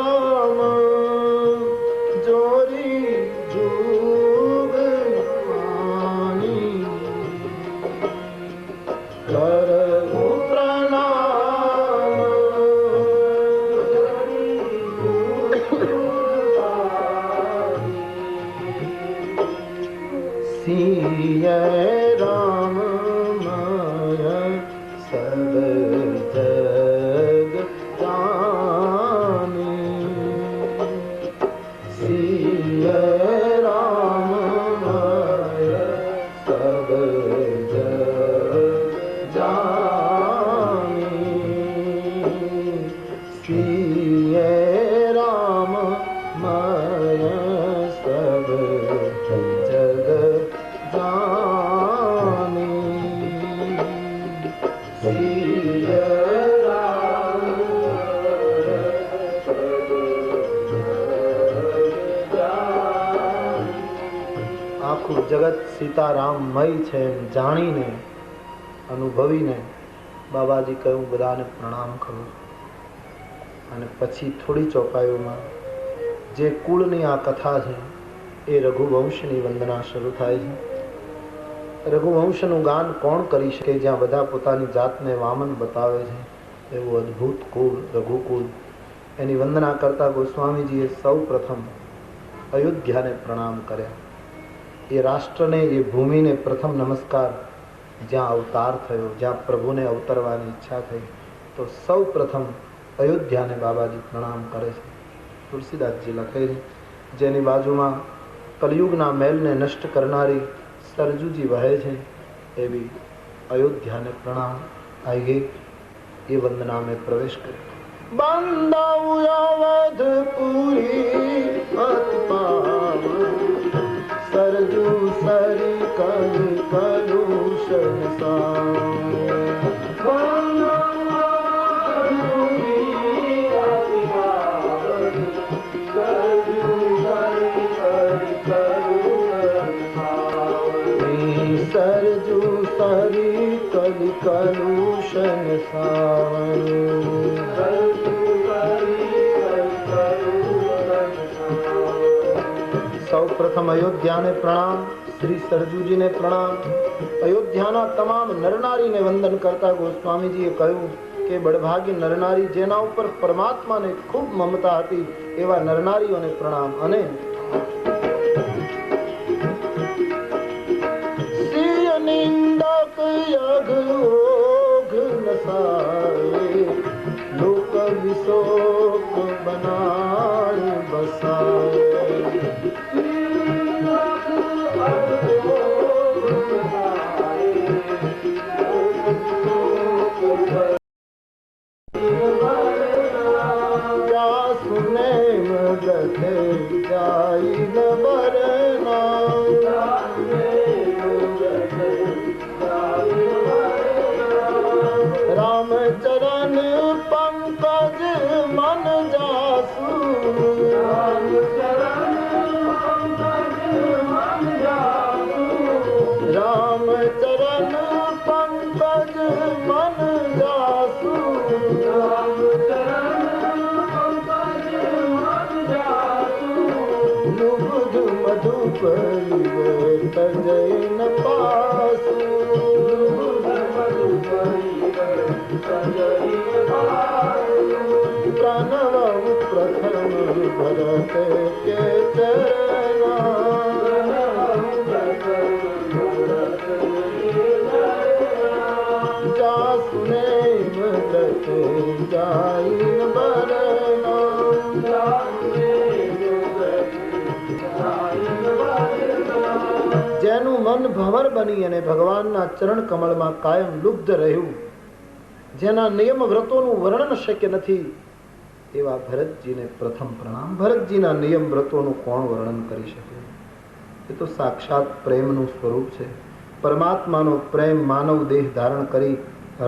જગત સીતારામમય છે એમ જાણીને અનુભવીને બાબાજી કહ્યું બધાને પ્રણામ કરું. અને પછી થોડી ચોપાઈઓમાં જે કુળની આ કથા છે એ રઘુવંશની વંદના શરૂ થાય છે. રઘુવંશનું ગાન કોણ કરી શકે જ્યાં બધા પોતાની જાતને વામન બતાવે છે એવું અદ્ભુત કુળ રઘુકુળ. એની વંદના કરતા ગોસ્વામીજીએ સૌ પ્રથમ અયોધ્યાને પ્રણામ કર્યા. એ રાષ્ટ્રને, એ ભૂમિને પ્રથમ નમસ્કાર. જ્યાં અવતાર થયો, જ્યાં પ્રભુને અવતરવાની ઈચ્છા થઈ, તો સૌ પ્રથમ અયોધ્યાને બાબાજી પ્રણામ કરે છે. તુલસીદાસજી લખે છે જેની બાજુમાં કલયુગના મેલને નષ્ટ કરનારી સરજુજી વહે છે એવી અયોધ્યાને પ્રણામ. આઈએ એ વંદના में प्रवेश કર્યો. બંદાઉ અવધપુરી અતિ પાવન, સરજુ સરી કલિ કલુષણ સરજુ સરી કલિ કલુષણ સાવન. સૌ પ્રથમ અયોધ્યાને પ્રણામ, શ્રી સરજુજીને પ્રણામ. અયોધ્યાના તમામ નરનારીને વંદન કરતા ગોસ્વામીજીએ કહ્યું કે બળભાગી નરનારી જેના ઉપર પરમાત્માને ખૂબ મમતા હતી એવા નરનારીઓને પ્રણામ. અને નિંદક યગ ઓઘ નસાય, લોક વિશોક બનાય બસાય. સુને મગતે જાય ન બરના, રામ ચરણ પંકજ મન જાસુ, રામ ચરણ પંકજ મન જાસુ. લુબુધ મધુપરી તજૈન પાસુ, પ્रणव प्रथम भरत के चरणा, जा सुने मृत जाइन बरना. જેનું મન ભંવર બની અને ભગવાનના ચરણ કમળમાં કાયમ લુબ્ધ રહ્યું, જેના નિયમ વ્રતોનું વર્ણન શક્ય નથી એવા ભરતજીને પ્રથમ પ્રણામ. ભરતજીના નિયમ વ્રતોનું કોણ વર્ણન કરી શકે? એ તો સાક્ષાત પ્રેમનું સ્વરૂપ છે. પરમાત્માનો પ્રેમ માનવ દેહ ધારણ કરી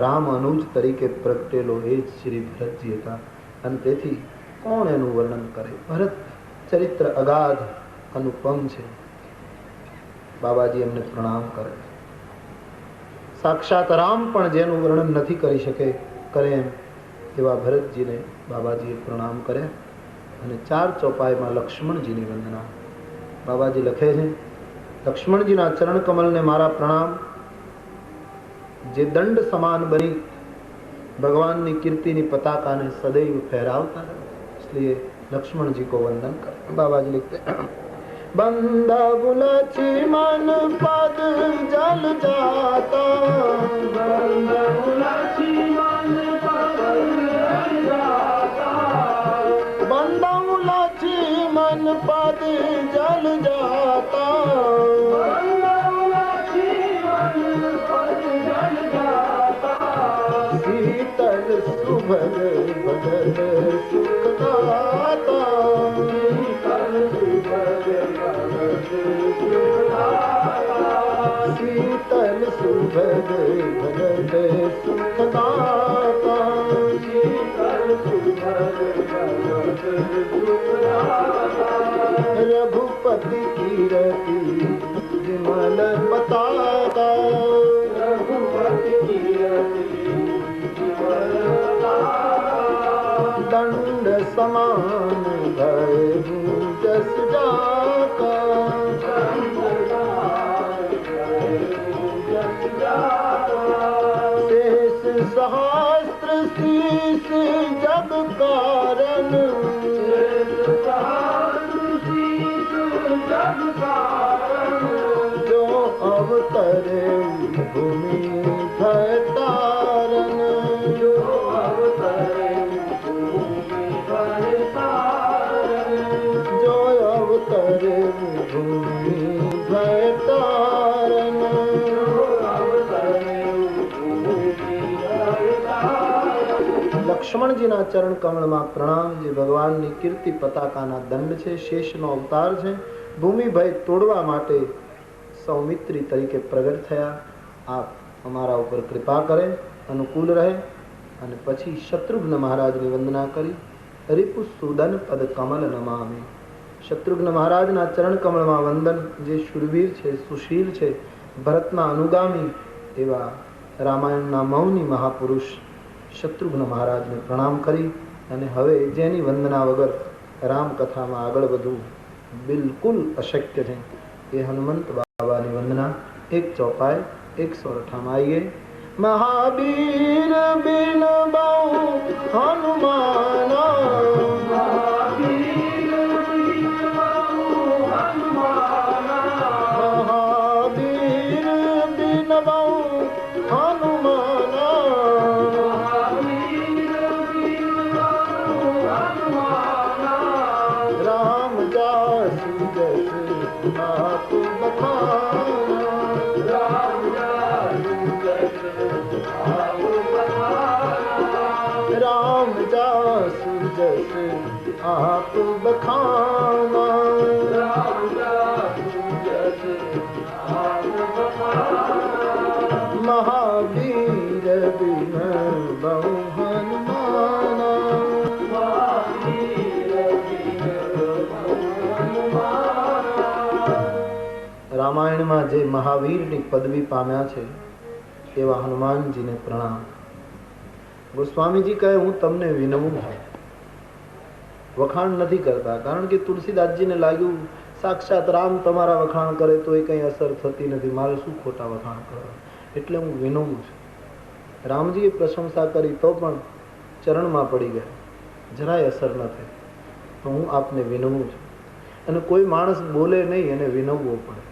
રામ અનુજ તરીકે પ્રગટેલો એ જ શ્રી ભરતજી હતા. અને તેથી કોણ એનું વર્ણન કરે? ભરત ચરિત્ર અગાધ અનુપમ છે. બાબાજી એમને પ્રણામ કરે. સાક્ષાત રામ પણ જેનું વર્ણન નથી કરી શકે કરે એમ એવા ભરતજીને બાબાજીએ પ્રણામ કર્યા. અને ચાર ચોપાઈમાં લક્ષ્મણજીની વંદના. બાબાજી લખે છે લક્ષ્મણજીના ચરણ કમલને મારા પ્રણામ, જે દંડ સમાન બની ભગવાનની કીર્તિની પતાકાને સदैव फहरावता रहे, इसलिए लक्ष्मण जी को वंदन कर. बाबाजी लिखते बंदा बुलाची मन पद जल जाता, बंदा बुलाची मन पद जल जाता, बंदा बुलाची मन पद जल जाता, बंदा बुलाची मन पद जल जाता, शीतल सुभग भगत सुखदाता, शीतल सुभग शीतल सुभग भगत सुखदाता, शीतल सुभग भगत सुखदाता, रघुपति कीरति जिन कमल पताका दंड समान भय जस जाका शेष सहस्त्र शीस जग कारण जो अवतरे भूमि भय तारण जो अवतरे भूमि भय तारण जो अवतरे भूमि भय तारण जो अवतरे भूमि भय तारण। लक्ष्मणजीના ચરણ કમળમાં પ્રણામ। જે ભગવાનની કીર્તિ પતાકાના દંડ છે, શેષનો અવતાર છે। ભૂમિ ભય તોડવા માટે સૌમિત્રી તરીકે પ્રગટ થયા। આપ અમારા ઉપર કૃપા કરે, અનુકૂળ રહે। અને પછી શત્રુઘ્ન મહારાજની વંદના કરી। રિપુ સુદન પદ કમલ નમામી। શત્રુઘ્ન મહારાજના ચરણ કમળમાં વંદન। જે શૂરવીર છે, સુશીલ છે, ભરતના અનુગામી એવા રામાયણના મૌની મહાપુરુષ શત્રુઘ્ન મહારાજને પ્રણામ કરી। અને હવે જેની વંદના વગર રામકથામાં આગળ વધવું બિલકુલ અશક્ય છે એ હનુમંત બાબાની વંદના। એક ચોપાઈ 108 આવીએ। મહાવીર બિન બહુ હનુમાના મહાવીર બિન બહુ હનુમાના રામ જાસુ જસ आप बखाना राम जासु जस आप बखाना राम जासु जस आप बखाना राम जासु जस आप बखाना महावीर बिन बहु हनुमाना महावीर बिन बहु हनुमाना। રામાયણમાં જે મહાવીરની પદવી પામ્યા છે એવા હનુમાનજીને પ્રણામ। ગોસ્વામીજી કહે હું તમને વિનવું છું, વખાણ નથી કરતા, કારણ કે તુલસીદાસજીને લાગ્યું સાક્ષાત રામ તમારા વખાણ કરે તો એ કંઈ અસર થતી નથી, મારે શું ખોટા વખાણ કરવા, એટલે હું વિનવું છું। રામજીએ પ્રશંસા કરી તો પણ ચરણમાં પડી ગયા, જરાય અસર ન થઈ, તો હું આપને વિનવું છું। અને કોઈ માણસ બોલે નહીં એને વિનવવો પડે,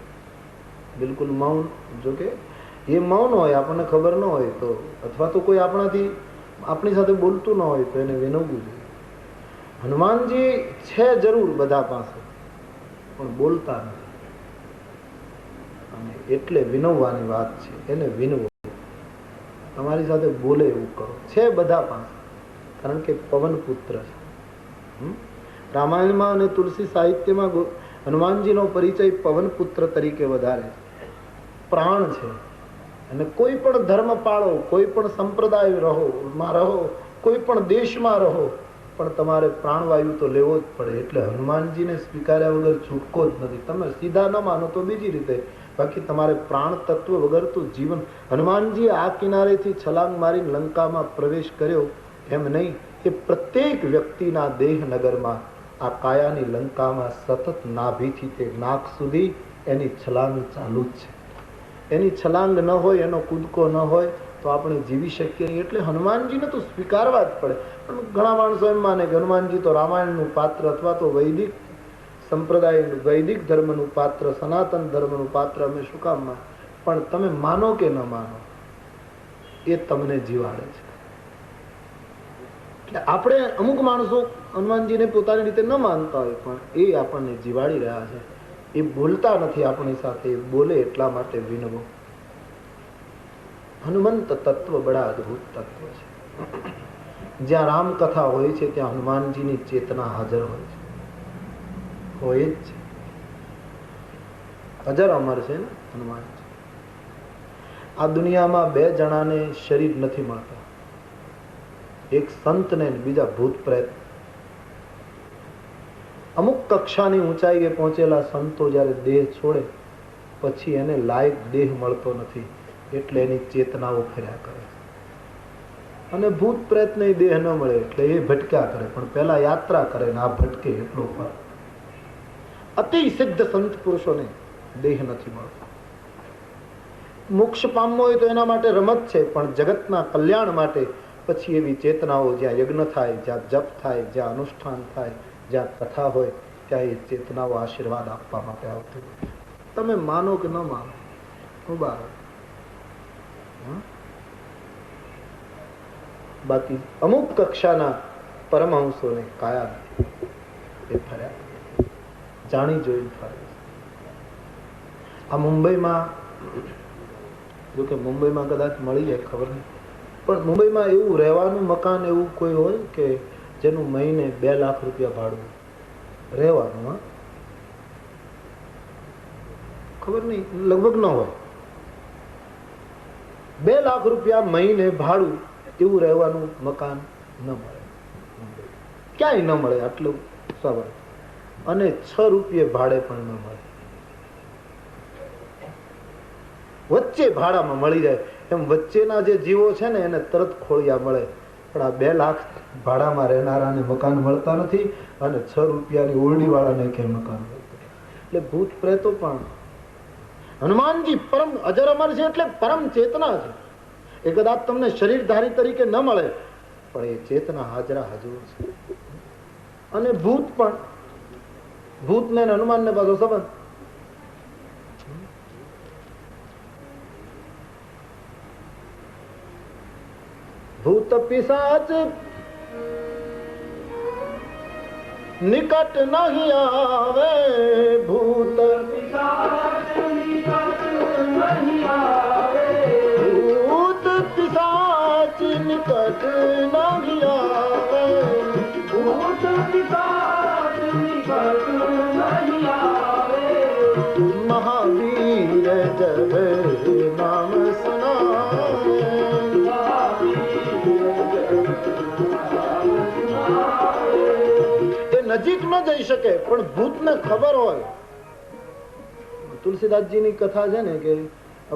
બિલકુલ મૌન। જો કે એ મૌન હોય, આપણને ખબર ન હોય તો, અથવા તો કોઈ આપણી સાથે બોલતું ન હોય તો એને વિનવવું જોઈએ। હનુમાનજી છે જરૂર બધા પાસે, પણ બોલતા નથી, અને એટલે વિનવવાની વાત છે, એને વિનવો। તમારી સાથે બોલે એવું કરો। છે બધા પાસે, કારણ કે પવન પુત્ર છે। રામાયણમાં અને તુલસી સાહિત્યમાં હનુમાનજીનો પરિચય પવન પુત્ર તરીકે વધારે છે, પ્રાણ છે। અને કોઈ પણ ધર્મ પાળો, કોઈ પણ સંપ્રદાય રહો, કોઈ પણ દેશમાં રહો, પણ તમારે પ્રાણવાયુ તો લેવો જ પડે। એટલે હનુમાનજીને સ્વીકાર્યા વગર છૂટકો જ નથી। તમે સીધા ન માનો તો બીજી રીતે, બાકી તમારે પ્રાણ તત્વ વગર તો જીવન। હનુમાનજીએ આ કિનારેથી છલાંગ મારીને લંકામાં પ્રવેશ કર્યો એમ નહીં, એ પ્રત્યેક વ્યક્તિના દેહનગરમાં, આ કાયાની લંકામાં સતત નાભીથી તે નાક સુધી એની છલાંગ ચાલુ જ છે। એની છલાંગ ન હોય, એનો કૂદકો ન હોય તો આપણે જીવી શકીએ નહીં। એટલે હનુમાનજીને તો સ્વીકારવા જ પડે। પણ ઘણા માણસો એમ માને કે હનુમાનજી તો રામાયણનું પાત્ર, અથવા તો વૈદિક સંપ્રદાય, વૈદિક ધર્મનું પાત્ર, સનાતન ધર્મનું પાત્ર, અમે શું કામ માને? પણ તમે માનો કે ન માનો, એ તમને જીવાડે છે। એટલે આપણે અમુક માણસો હનુમાનજીને પોતાની રીતે ન માનતા હોય, પણ એ આપણને જીવાડી રહ્યા છે। એ બોલતા નથી આપણી સાથે, બોલે એટલા માટે વિનવો। હનુમંત તત્વ બડા અદભુત તત્વ છે। જ્યાં રામકથા હોય છે ત્યાં હનુમાનજીની ચેતના હાજર હોય છે, હોય જ છે, અજર અમર છે ને હનુમાનજી। આ દુનિયામાં બે જણાને શરીર નથી મળતા, એક સંતને બીજા ભૂત પ્રેત। અમુક કક્ષાની ઊંચાઈએ પહોંચેલા સંતો જ્યારે દેહ છોડે પછી એને લાયક દેહ મળતો નથી, એટલે એની ચેતનાઓ ફર્યા કરે. અને ભૂત પ્રેતને દેહ ન મળે એટલે એ ભટક્યા કરે, પણ પેલા યાત્રા કરે ને આ ભટકે, એટલો ફરક. અતિ સિદ્ધ સંત પુરુષોને દેહ નથી મળતો. મોક્ષ પામવો હોય તો એના માટે રમત છે, પણ જગતના કલ્યાણ માટે પછી એવી ચેતનાઓ, જ્યાં યજ્ઞ થાય, જ્યાં જપ થાય, જ્યાં અનુષ્ઠાન થાય, જ્યાં કથા હોય, ત્યાં એ ચેતનાઓ આશીર્વાદ આપવા માટે આવતી હોય. તમે માનો કે ન માનો, ઉભા રહો. બાકી અમુક કક્ષાના પરમહંસોને કાયા નથી, એ ફર્યા જાણી જોઈને ફરે. આ મુંબઈમાં, જોકે મુંબઈમાં કદાચ મળી જાય, ખબર નહીં, પણ મુંબઈમાં એવું રહેવાનું મકાન એવું કોઈ હોય કે જેનું મહિને 2 લાખ રૂપિયા ભાડું રહેવાનું? હા, ખબર નહીં, લગભગ ન હોય. 2 લાખ રૂપિયા મહિને ભાડું એવું રહેવાનું મકાન ન મળે, ક્યાંય ન મળે, આટલું સ્વાભાવિક. અને 6 રૂપિયે ભાડે પણ ન મળે, વચ્ચે ભાડામાં મળી જાય. એમ વચ્ચેના જે જીવો છે ને એને તરત ખોળિયા મળે, પણ આ 2 લાખ ભાડામાં રહેનારાને મકાન મળતા નથી, અને 6 રૂપિયાની ઓરડી વાળાને ક્યાંય મકાન મળતું. એટલે ભૂત પ્રેતો પણ, હનુમાનજી પરમ અજર અમર છે, એટલે પરમ ચેતના છે. એ કદાચ તમને શરીરધારી તરીકે ન મળે, પણ એ ચેતના હાજરા હજુર છે. અને ભૂત પણ, ભૂતને હનુમાનને પાછો સંબંધ. ભૂત પિશાચ નિકટ નહીં આવે, ભૂત પિશાચ નિકટ નહીં આવે, ભૂત પિશાચ નિકટ નહીં આવે, ભૂત પિશાચ નિકટ નહીં આવે. મહાવીર જબ નામ સુનાવે, નજીક ન જઈ શકે, પણ ભૂતને ખબર હોય. તુલસીદાસજીની કથા છે ને કે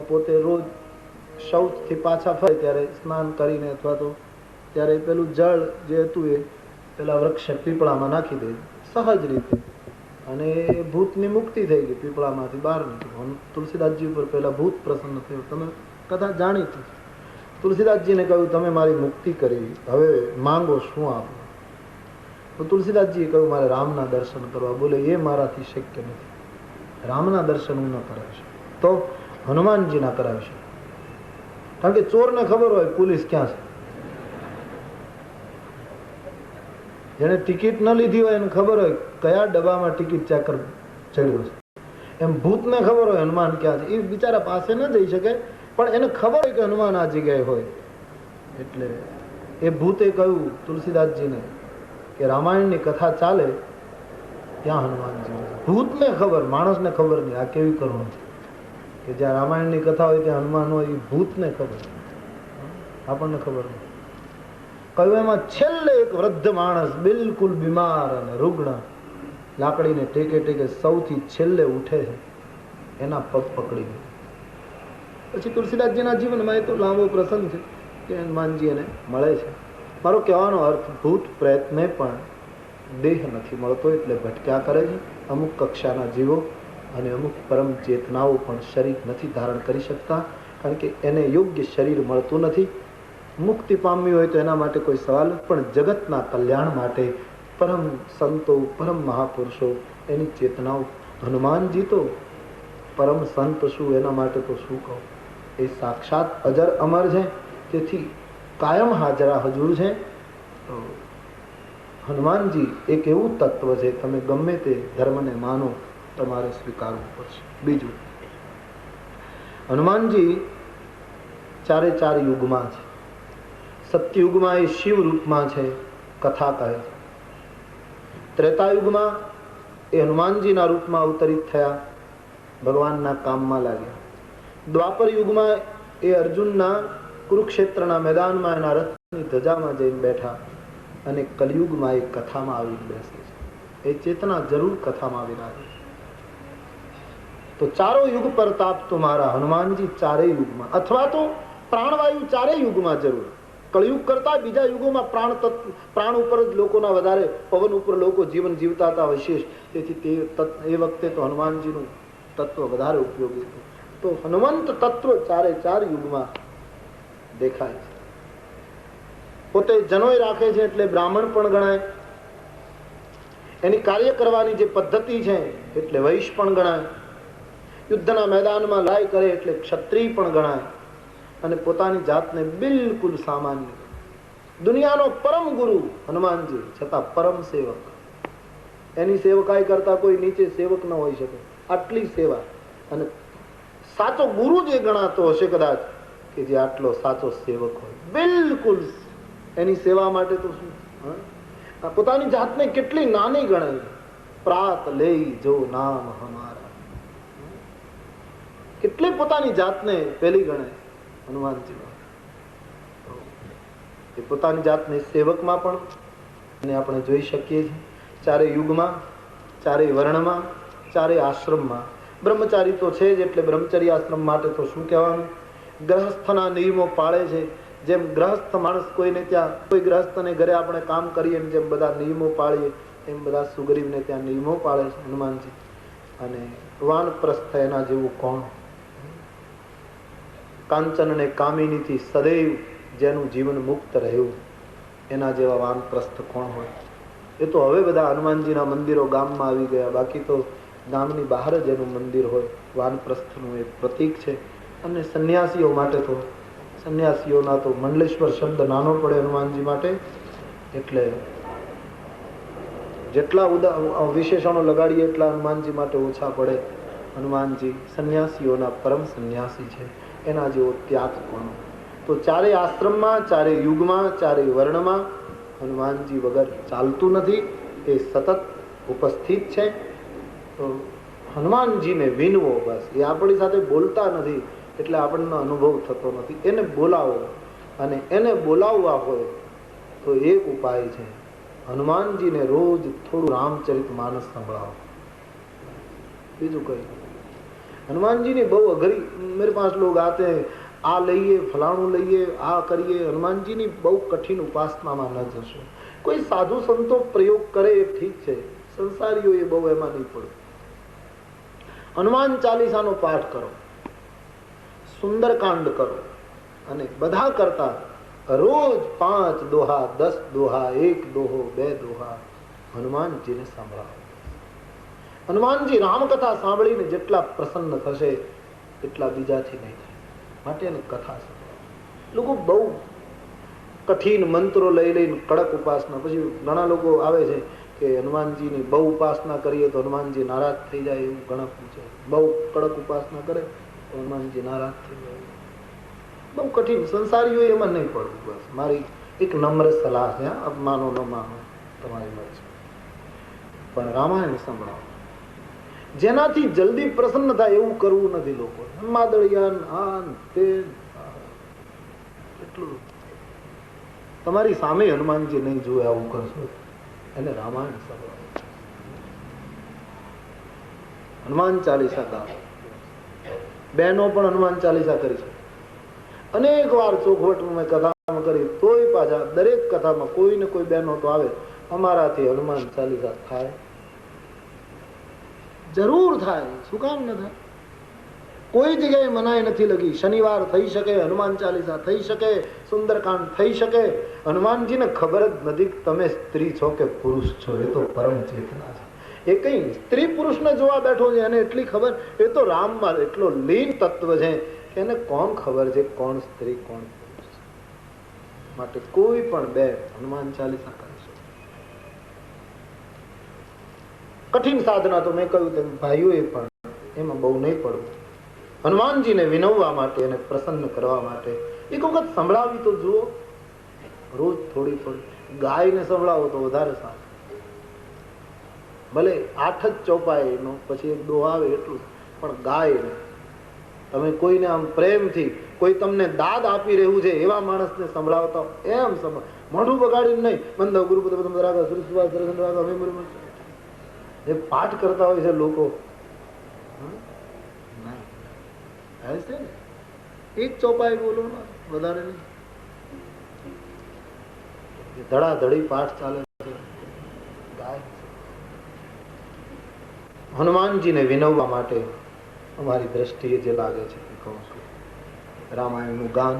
પોતે રોજ શૌચ થી પાછા ફરે ત્યારે સ્નાન કરીને અથવા તો ત્યારે પેલું જળ જે હતું એ પેલા વૃક્ષ પીપળામાં નાખી દે સહજ રીતે, અને એ ભૂતની મુક્તિ થઈ ગઈ, પીપળામાંથી બહાર નીકળ્યું. તુલસીદાસજી ઉપર પેલા ભૂત પ્રસન્ન થયું. તમે કથા જાણીતી. તુલસીદાસજીને કહ્યું તમે મારી મુક્તિ કરી, હવે માંગો શું આપો? તો તુલસીદાસજીએ કહ્યું મારે રામના દર્શન કરવા. બોલે એ મારાથી શક્ય નથી, રામના દર્શન હું ન કરાવી શકું, તો હનુમાનજીના કરાવી શકું. કારણ કે ચોરને ખબર હોય પોલીસ ક્યાં છે, જેને ટિકિટ ન લીધી હોય એને ખબર હોય કયા ડબ્બામાં ટિકિટ ચેકર ચડ્યો છે. એમ ભૂતને ખબર હોય હનુમાન ક્યાં છે. એ બિચારા પાસે ન જઈ શકે, પણ એને ખબર હોય કે હનુમાન આ જગ્યાએ હોય. એટલે એ ભૂતે કહ્યું તુલસીદાસજીને કે રામાયણની કથા ચાલે ત્યાં હનુમાનજી. ભૂતને ખબર, માણસને ખબર નહીં. આ કેવી કરુણ છે કે જ્યાં રામાયણની કથા હોય ત્યાં હનુમાન હોય, એ ભૂતને ખબર, આપણને ખબર નહીં. કહ્યું એમાં છેલ્લે એક વૃદ્ધ માણસ બિલકુલ બીમાર અને રૂગ્ણ, લાકડીને ટેકે ટેકે સૌથી છેલ્લે ઉઠે છે, એના પગ પકડી ગયો. પછી તુલસીદાસજીના જીવનમાં એ તો લાંબો પ્રસંગ છે કે હનુમાનજી એને મળે છે. મારો કહેવાનો અર્થ, ભૂત પ્રયત્ને પણ દેહ નથી મળતો એટલે ભટક્યા કરે છે. અમુક કક્ષાના જીવો અને અમુક પરમ ચેતનાઓ પણ શરીર નથી ધારણ કરી શકતા, કારણ કે એને યોગ્ય શરીર મળતું નથી. મુક્તિ પામવી હોય તો એના માટે કોઈ સવાલ, પણ જગતના કલ્યાણ માટે પરમ સંતો, પરમ મહાપુરુષો, એની ચેતનાઓ. હનુમાનજી તો પરમ સંત શું, એના માટે તો શું કહું. એ સાક્ષાત અજર અમર છે, તેથી કાયમ હાજરા હજુર છે. તો હનુમાનજી એક એવું તત્વ છે, તમે ગમે તે ધર્મને માનો તમારે સ્વીકારવું પડશે. બીજું, હનુમાનજી 4 યુગમાં છે. સત્યયુગમાં એ શિવ રૂપમાં છે, કથા કહે છે. ત્રેતાયુગમાં એ હનુમાનજીના રૂપમાં અવતરિત થયા, ભગવાનના કામમાં લાગ્યા. દ્વાપર યુગમાં એ અર્જુનના કુરુક્ષેત્રના મેદાનમાં એના રથની ધજામાં જઈને બેઠા, અને કલયુગમાં એ કથામાં આવીને બેસે છે. એ ચેતના જરૂર કથામાં આવી રહી છે. તો ચારો યુગ પ્રતાપ તુમારા, હનુમાનજી ચારેય યુગમાં, અથવા તો પ્રાણવાયુ ચારેય યુગમાં જરૂર. કળયુગ કરતા બીજા યુગોમાં પ્રાણ ઉપર જ લોકોના વધારે, પવન ઉપર લોકો જીવન જીવતા હતા વિશેષ. તેથી એ વખતે તો હનુમાનજીનું તત્વ વધારે ઉપયોગી હતું. તો હનુમંત તત્વ ચારે ચાર યુગમાં દેખાય છે. પોતે જનોય રાખે છે એટલે બ્રાહ્મણ પણ ગણાય. એની કાર્ય કરવાની જે પદ્ધતિ છે એટલે વૈશ્ય પણ ગણાય. યુદ્ધના મેદાનમાં લડાઈ કરે એટલે ક્ષત્રિય પણ ગણાય. અને પોતાની જાતને બિલકુલ સામાન્ય, દુનિયાનો પરમ ગુરુ હનુમાનજી, છતાં પરમ સેવક. એની સેવકાઈ કરતા કોઈ નીચે સેવક ન હોઈ શકે, આટલી સેવા. અને સાચો ગુરુ જે ગણાતો હશે કદાચ, કે જે આટલો સાચો સેવક હોય, બિલકુલ એની સેવા માટે તો શું, પોતાની જાતને કેટલી નાની ગણાય. પ્રાત લઈ જો નામ હમારા, કેટલી પોતાની જાતને પેલી ગણાય હનુમાનજી. એ પોતાની જાતને સેવકમાં પણ આપણે જોઈ શકીએ છીએ. ચારે યુગમાં, ચારે વર્ણમાં, ચારે આશ્રમમાં. બ્રહ્મચારી તો છે જ, એટલે બ્રહ્મચર્ય આશ્રમ માટે તો શું કહેવાનું. ગ્રહસ્થના નિયમો પાળે છે. જેમ ગ્રહસ્થ માણસ કોઈને ત્યાં, કોઈ ગ્રહસ્થને ઘરે આપણે કામ કરીએ જેમ બધા નિયમો પાળીએ, એમ બધા સુગ્રીવને ત્યાં નિયમો પાળે છે હનુમાનજી. અને વાનપ્રસ્થ એના જેવું કોણ? કાંચન ને કામિનીથી સદૈવ જેનું જીવન મુક્ત રહ્યું, એના જેવા વાનપ્રસ્થ કોણ હોય? એ તો હવે બધા હનુમાનજીના મંદિરો ગામમાં આવી ગયા. બાકી તો ગામની બહાર જ એનું મંદિર હોય. વાનપ્રસ્થનું એક પ્રતીક છે. અને સંન્યાસીઓ માટે તો, સંન્યાસીઓના તો મંડલેશ્વર શબ્દ નાનો પડે હનુમાનજી માટે. એટલે જેટલા વિશેષણો લગાડીએ એટલા હનુમાનજી માટે ઓછા પડે. હનુમાનજી સંન્યાસીઓના પરમ સંન્યાસી છે. એના જેવો ત્યાગ કોણ? તો ચારે આશ્રમમાં, ચારે યુગમાં, ચારે વર્ણમાં હનુમાનજી વગર ચાલતું નથી. એ સતત ઉપસ્થિત છે. તો હનુમાનજીને વિનવો, બસ. એ આપણી સાથે બોલતા નથી એટલે આપણને અનુભવ થતો નથી. એને બોલાવો, અને એને બોલાવવા હોય તો એક ઉપાય છે, હનુમાનજીને રોજ થોડું રામચરિત માનસ સંભળાવો. બીજું કઈ. હનુमानजी બહુ અઘરી, मेरे पास लोग आते हैं, આ લઈએ, ફલાણું લઈએ, આ કરીએ. હનુમાનજીની બહુ કઠિન ઉપાસનામાં ન જશો. કોઈ સાધુ સંતો પ્રયોગ કરે એ ઠીક છે, સંસારીઓ એ બહુ એમાં નહીં પડે. હનુમાન ચાલીસાનો પાઠ કરો, સુંદરકાંડ કરો, અને બધા કરતા રોજ 5 દોહા, 10 દોહા, 1 દોહો, 2 દોહા હનુમાનજીને સંભળાવો. હનુમાનજી રામકથા સાંભળીને જેટલા પ્રસન્ન થશે એટલા બીજાથી નહીં થાય. માટે એને કથા સંભળાવો. લોકો બહુ કઠિન મંત્રો લઈ લઈને કડક ઉપાસના, પછી ઘણા લોકો આવે છે કે હનુમાનજીની બહુ ઉપાસના કરીએ તો હનુમાનજી નારાજ થઈ જાય, એવું ઘણા પૂછે. બહુ કડક ઉપાસના કરે તો હનુમાનજી નારાજ થઈ જાય. બહુ કઠિન, સંસારીઓ એમાં નહીં પડવું. બસ મારી એક નમ્ર સલાહ છે. માનો ન માનો તમારી મરજી, પણ રામાયણ સંભળાવો. જેનાથી જલ્દી પ્રસન્ન થાય એવું કરવું નથી. લોકો માદળિયાન આન તે એટલું તમારી સામે હનુમાનજી નહીં જોવે આવું કરશો, એને રામાયણ સંભળાવો. હનુમાન ચાલીસા ગાઓ. બહેનો પણ હનુમાન ચાલીસા કરી છે. અનેક વાર ચોખવટમાં મેં કથામાં કરી, તોય પાછા દરેક કથામાં કોઈ ને કોઈ બહેનો તો આવે, અમારાથી હનુમાન ચાલીસા થાય, જરૂર થાય. શું કામ ન થાય? કોઈ જગ્યાએ મનાઈ નથી લગી. શનિવાર થઈ શકે, હનુમાન ચાલીસા થઈ શકે, સુંદરકાંડ થઈ શકે. હનુમાનજીને ખબર જ નથી તમે સ્ત્રી છો કે પુરુષ છો. એ તો પરમ ચેતના છે. એ કઈ સ્ત્રી પુરુષને જોવા બેઠો છે એને એટલી ખબર. એ તો રામમાં એટલો લીન તત્વ છે કે એને કોણ ખબર છે કોણ સ્ત્રી કોણ પુરુષ. માટે કોઈ પણ બે હનુમાન ચાલીસા કરી શકે. કઠિન સાધના તો મેં કહ્યું તેમ ભાઈઓએ પણ એમાં બહુ નહીં પડવું. હનુમાનજીને વિનવવા માટે, એને પ્રસન્ન કરવા માટે એક વખત સંભળાવી તો જુઓ. રોજ થોડી થોડી. ગાયને સંભળાવો તો વધારે સારું. ભલે 8 જ ચોપાઈ નો પછી 1 દોહ આવે એટલું, પણ ગાયને તમે કોઈને આમ પ્રેમથી, કોઈ તમને દાદ આપી રહ્યું છે એવા માણસને સંભળાવતા એમ મોઢું બગાડીને નહીં. બંધ ગુરુપદ જે પાઠ કરતા હોય છે લોકો, છે ને, એક ચોપાઈ બોલો ને, વધારે નહીં. ધડાધડી પાઠ ચાલે છે. હનુમાનજીને વિનવવા માટે અમારી દ્રષ્ટિએ જે લાગે છે એ કહું છું. રામાયણનું ગાન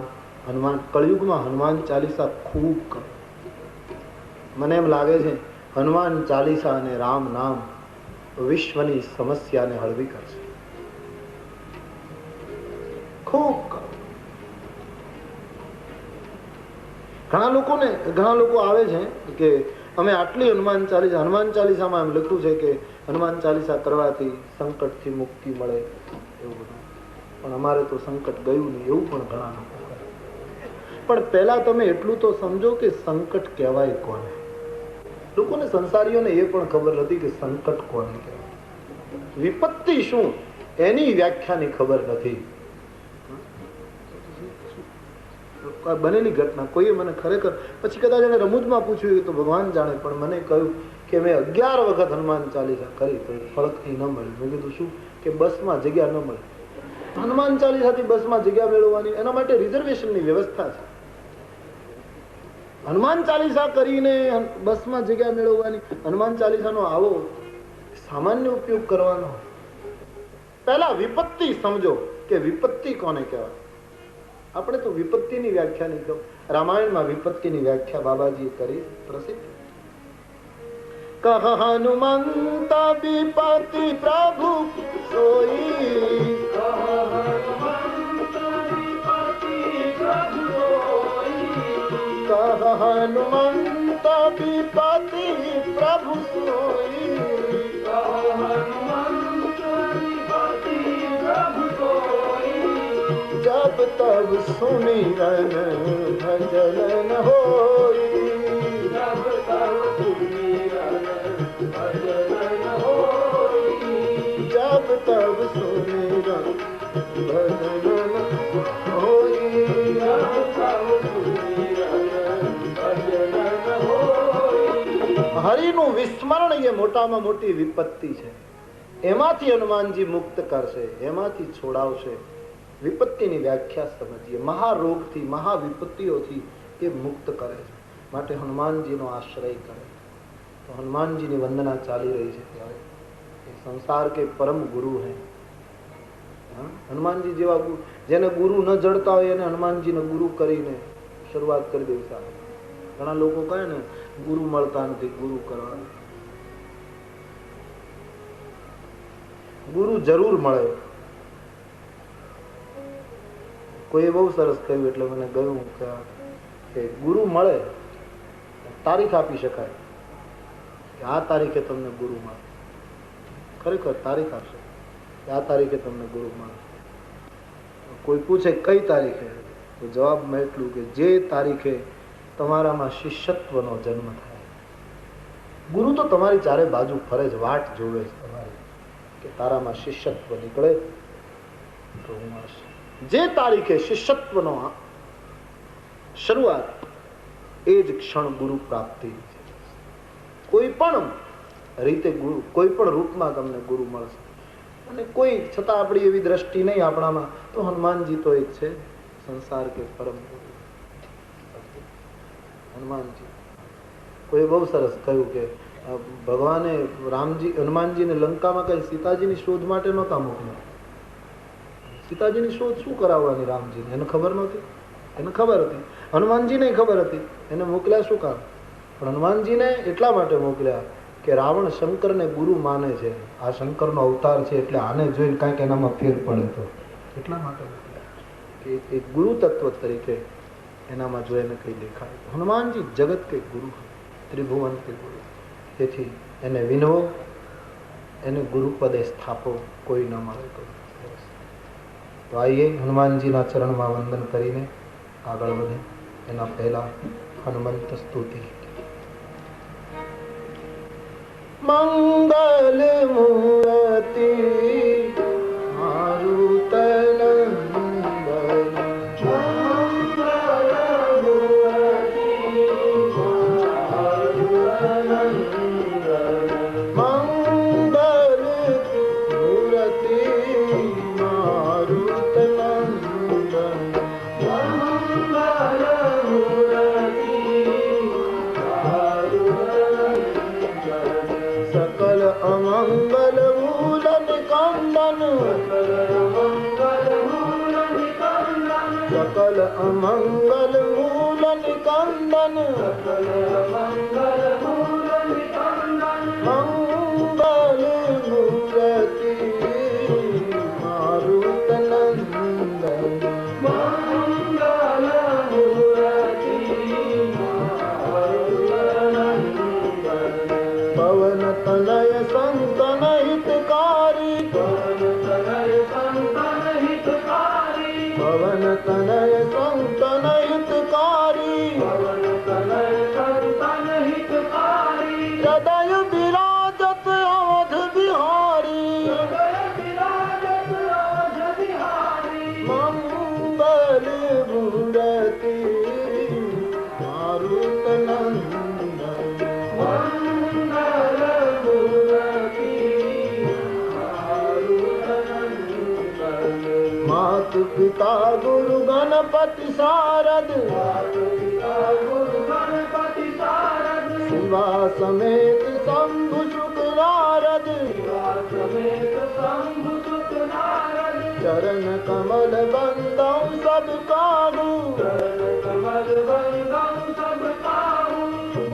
હનુમાન, કળિયુગમાં હનુમાન ચાલીસા ખૂબ કરે. મને એમ લાગે છે હનુમાન ચાલીસા અને રામ નામ વિશ્વની સમસ્યાને હળવી કરશે. ખૂબ કરે. ઘણા લોકો આવે છે કે અમે આટલી હનુમાન ચાલીસામાં એમ લખ્યું છે કે હનુમાન ચાલીસા કરવાથી સંકટથી મુક્તિ મળે એવું બધું, પણ અમારે તો સંકટ ગયું નહીં એવું પણ ઘણા લોકો કહે. પણ પહેલા તમે એટલું તો સમજો કે સંકટ કહેવાય કોને. લોકોને, સંસારીઓને એ પણ ખબર નથી કે સંકટ કોને કહેવાય, વિપત્તિ શું એની વ્યાખ્યાની ખબર નથી. બનેલી ઘટના કોઈએ મને ખરેખર, પછી કદાચ એને રમૂજમાં પૂછ્યું તો ભગવાન જાણે, પણ મને કહ્યું કે મેં 11 વખત હનુમાન ચાલીસા કરી તો ફળકથી ન મળી. મેં કીધું શું? કે બસમાં જગ્યા ન મળી. હનુમાન ચાલીસાથી બસમાં જગ્યા મેળવવાની, એના માટે રિઝર્વેશનની વ્યવસ્થા છે. હનુમાન ચાલીસા કરીને બસમાં જગ્યા મેળવવાની, હનુમાન ચાલીસાનો આવો સામાન્ય ઉપયોગ કરવાનો. પહેલા વિપત્તિ સમજો કે વિપત્તિ કોને કહેવાય. આપણે તો વિપત્તિની વ્યાખ્યા નહીં કહો. રામાયણમાં વિપત્તિની વ્યાખ્યા બાબાજીએ કરી પ્રસિદ્ધ. કહ હનુમંત વિપત્તિ પ્રભુ સોઈ, કહ હનુમંત વિપત્તિ પ્રભુ સોઈ, जब तब सुमिरन भजन होई, जब तब सुमिरन भजन होई, जब तब सुमिरन भजन होई, जब तब सुमिरन भजन होई. હરિનું વિસ્મરણ એ મોટામાં મોટી વિપત્તિ છે. એમાંથી હનુમાનજી મુક્ત કરશે, એમાંથી છોડાવશે. વિપત્તિની વ્યાખ્યા સમજીએ. મહારોગથી, મહાવિપત્તિઓથી એ મુક્ત કરે છે. માટે હનુમાનજીનો આશ્રય કરે. તો હનુમાનજીની વંદના ચાલી રહી છે ત્યારે એ સંસાર કે પરમ ગુરુ હૈ. હનુમાનજી જેવા ગુરુ, જેને ગુરુ ન જડતા હોય એને હનુમાનજીને ગુરુ કરીને શરૂઆત કરી દેવી સારી. ઘણા લોકો કહે ને ગુરુ મળતા નથી, ગુરુ કરવાનું. ગુરુ જરૂર મળે. કોઈ બહુ સરસ કહ્યું એટલે મને ગયું કે ગુરુ મળે, તારીખ આપી શકાય કે આ તારીખે તમને ગુરુ મળે. ખરેખર તારીખ આપશે કે આ તારીખે તમને ગુરુ મળે. કોઈ પૂછે કઈ તારીખે, તો જવાબમાં એટલું કે જે તારીખે તમારામાં શિષ્યત્વનો જન્મ થાય. ગુરુ તો તમારી ચારે બાજુ ફરે જ, વાટ જોવે છે તમારી કે તારામાં શિષ્યત્વ નીકળે તો હું મળશે. જે તારીખે શિષ્યત્વનો શરૂઆત, એ જ ક્ષણ ગુરુ પ્રાપ્તિ. કોઈ પણ રીતે ગુરુ, કોઈ પણ રૂપમાં તમને ગુરુ મળશે. અને કોઈ છતાં આપણી એવી દ્રષ્ટિ નહીં આપણામાં, તો હનુમાનજી તો એક છે સંસાર કે પરમ ગુરુ. હનુમાનજી, કોઈ બહુ સરસ કહ્યું કે ભગવાને હનુમાનજીને લંકામાં કઈ સીતાજીની શોધ માટે નહોતા મોકલ્યા. સીતાજીની શોધ શું કરાવવાની રામજીને? એને ખબર નહોતી? એને ખબર હતી. હનુમાનજીને ખબર હતી. એને મોકલ્યા શું કામ? પણ હનુમાનજીને એટલા માટે મોકલ્યા કે રાવણ શંકરને ગુરુ માને છે. આ શંકરનો અવતાર છે એટલે આને જોઈને કાંઈક એનામાં ફેર પડે તો એટલા માટે મોકલ્યા કે એક ગુરુ તત્વ તરીકે એનામાં જો એને કંઈ દેખાય. હનુમાનજી જગત કે ગુરુ, ત્રિભુવન કે ગુરુ. તેથી એને વિનવો, એને ગુરુ પદે સ્થાપો, કોઈ ન મળે તો. તો આઈએ હનુમાનજીના ચરણમાં વંદન કરીને આગળ વધે. એના પહેલા હનુમંત સ્તુતિ. મંગલ મૂર્તિ મારુત सकल अमंगल मूल निकंदन, सकल अमंगल मूल निकंदन, मंगल मूर्ति मारुत नंदन, मंगल मूर्ति पवन तनय संतन हितकारी, पवन तनय संतन हितकारी, पवन तनय संतन हितकारी, पवन तनय संतन हितकारी, हृदय विराजत अवध बिहारी, हृदय विराजत अवध बिहारी, मंगल मूर्ति मारुत नंदन, मंगल मूर्ति मारुत नंदन, मातु पिता गुरु गणपति शारद, मातु पिता गुरु गणपति शारद, शिवा समेत शंभु शुक्र नारद, शिवा समेत शंभु शुक्र नारद, चरण कमल बंदौ सब काहू, चरण कमल बंदौ सब काहू,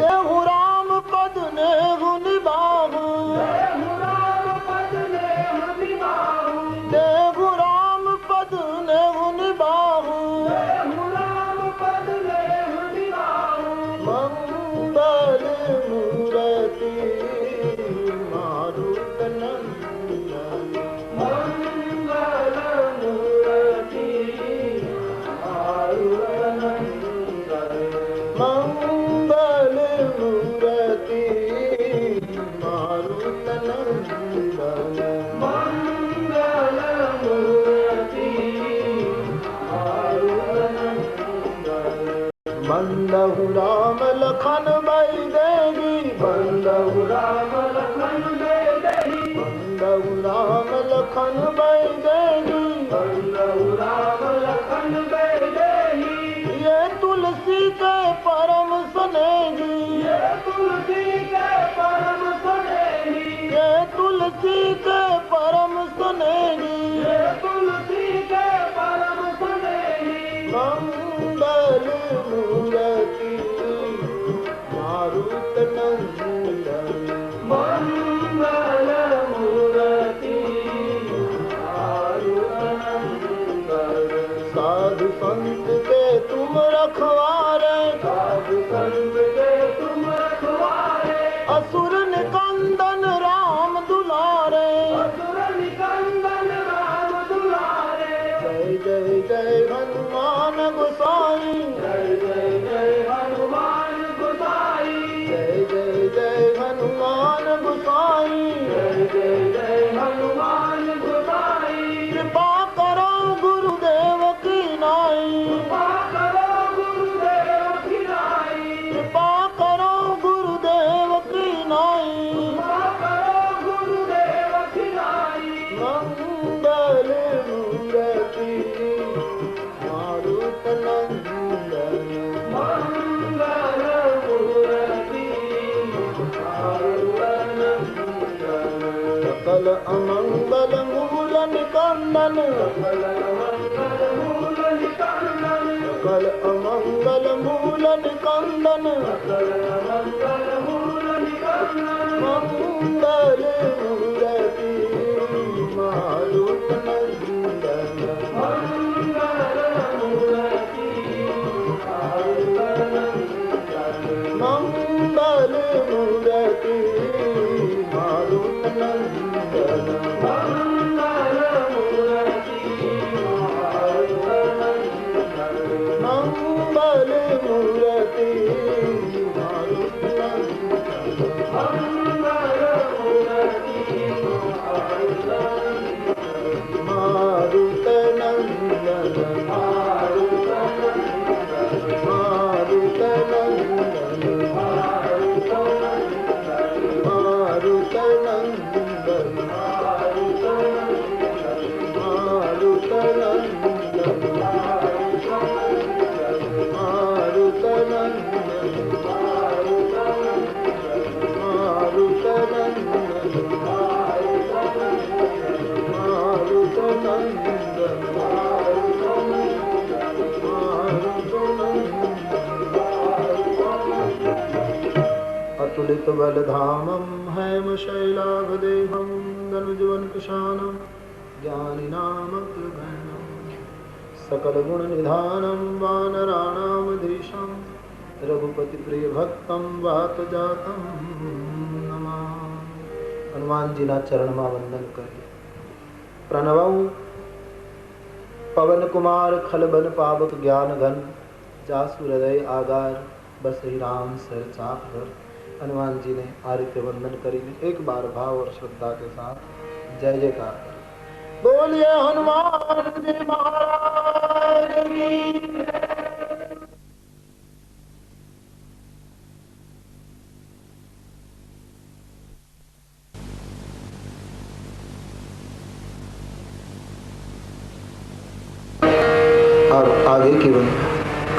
देहु राम पद नेहु निबाहु, देहु राम पद नेहु निबाहु, देहु राम पद नेहु निबाहु, देहु राम पद नेहु निबाहु, मंगल मूर्ति मारुत नंदन, मंगल मूर्ति मारुत नंदन, मंगल मूर्ति मारुत नंदन, मंगल मूर्ति मारुत नंदन, बंदहु राम लखन बैदेही, बंदहु राम लखन बैदेही, बंदहु राम लखन बैदेही, बंदहु राम लखन बैदेही, ये तुलसी के परम स्नेही, ये तुलसी के परम स्नेही, ये तुलसी के परम स्नेही, ये तुलसी के परम स्नेही, मंगल मूर्ति मारुत नंदन, मंगल मूर्ति मारुत नंदन, साधु संत के तुम रखवारे, साधु संत के तुम रखवारे, असुर निकंदन राम दुलारे, असुर निकंदन राम दुलारे, जय जय जय हनुमान गोसाई, जय जय जय हनुमान गोसाई, जय जय जय हनुमान गोसाई, जय जय जय हनुमान गोसाई, कृपा करो गुरुदेव की नाई, कृपा करो गुरुदेव की नाई, कृपा करो गुरुदेव की नाई, कृपा करो गुरुदेव की नाई, मंगल मूर्ति मारुत नंदन, मंगल मूर्ति मारुत नंदन, सकल अमंगल मूल निकंदन, सकल अमंगल मूल निकंदन, सकल अमंगल मूल निकंदन, सकल अमंगल मूल निकंदन, मंगल मूर्ति मारुत नंदन, मंगल मूर्ति मारुत नंदन, मंगल मूर्ति मारुत नंदन, मंगल मूर्ति मारुत नंदन, मंगल मूर्ति मारुत नंदन, मंगल मूर्ति मारुत नंदन, मारुत नंदन, मारुत नंदन, मारुत नंदन, मारुत नंदन, अतुलित बलधामं हेमशैलाभदेहं धनुजवनकृशानं ज्ञानिनामग्रगण्यं सकलगुणनिधानं वानराणामधीशं रघुपतिप्रियभक्तं वातजातं नमामि। हनुमानजीના ચરણમાં વંદન કરીએ। प्रणवं पवन कुमार खलबन पावक ज्ञान घन जासु हृदय आगार बस ही राम सर चाप कर। हनुमान जी ने आ रीते वंदन करीने एक बार भाव और श्रद्धा के साथ जय जयकार कर बोलिए हनुमान जी महाराज की। अब आगे की वंदना।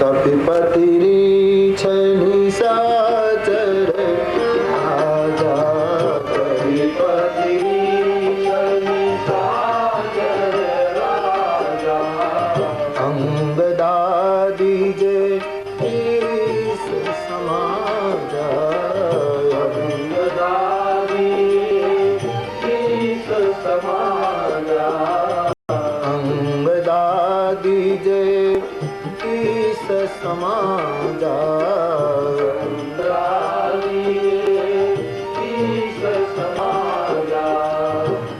कपिपति रीछ निशाचर आजा, कपिपति रीछ निशाचर राजा, अंगदादि जे ईश समाजा, अंगदादि ईश समाजा, अंगदादि जे ईश समाजा, ईश समाजा,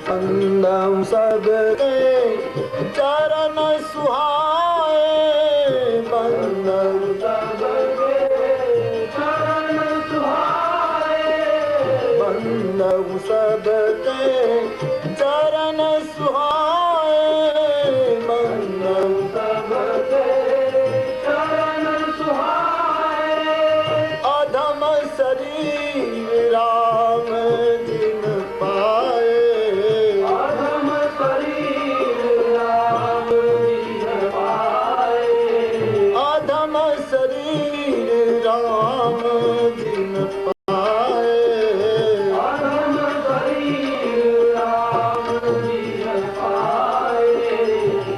बंदम सबके चरण सुहाए, बंदम सबके चरण सुहाए, बंदम सबके चरण सुहाए, बंदम सबके अधम शरीर राम जिन पाए, अधम शरीर राम जिन पाए, अधम शरीर राम जिन पाए, अधम शरीर राम जिन पाए,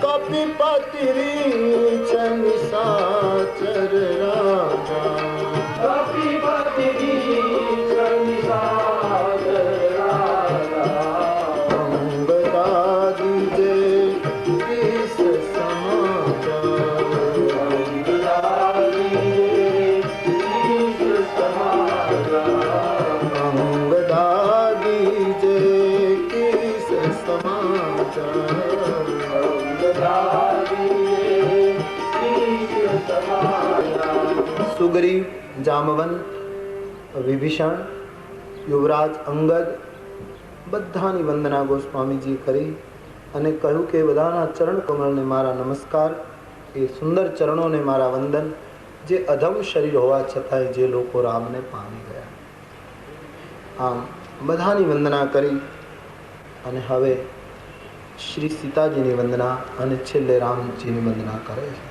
कपिपति रीछ निशाचर राजा, कपिपति रीछ निशाचर राजा, अंगदादि जे ईश समाजा, अंगदादि जे ईश समाजा, अंगदादि जे ईश समाजा, अंगदादि जे ईश समाजा। सुग्रीव, जामवंत, विभीषण, युवराज अंगद બધાની વંદના ગોસ્વામીજી કરી અને કહ્યું કે બધાના ચરણ કમળને મારા નમસ્કાર, એ સુંદર ચરણોને મારા વંદન, જે અધમ શરીર હોવા છતાંય જે લોકો રામને પામી ગયા। આમ બધાની વંદના કરી અને હવે શ્રી સીતાજીની વંદના અને છેલ્લે રામજીની વંદના કરે છે।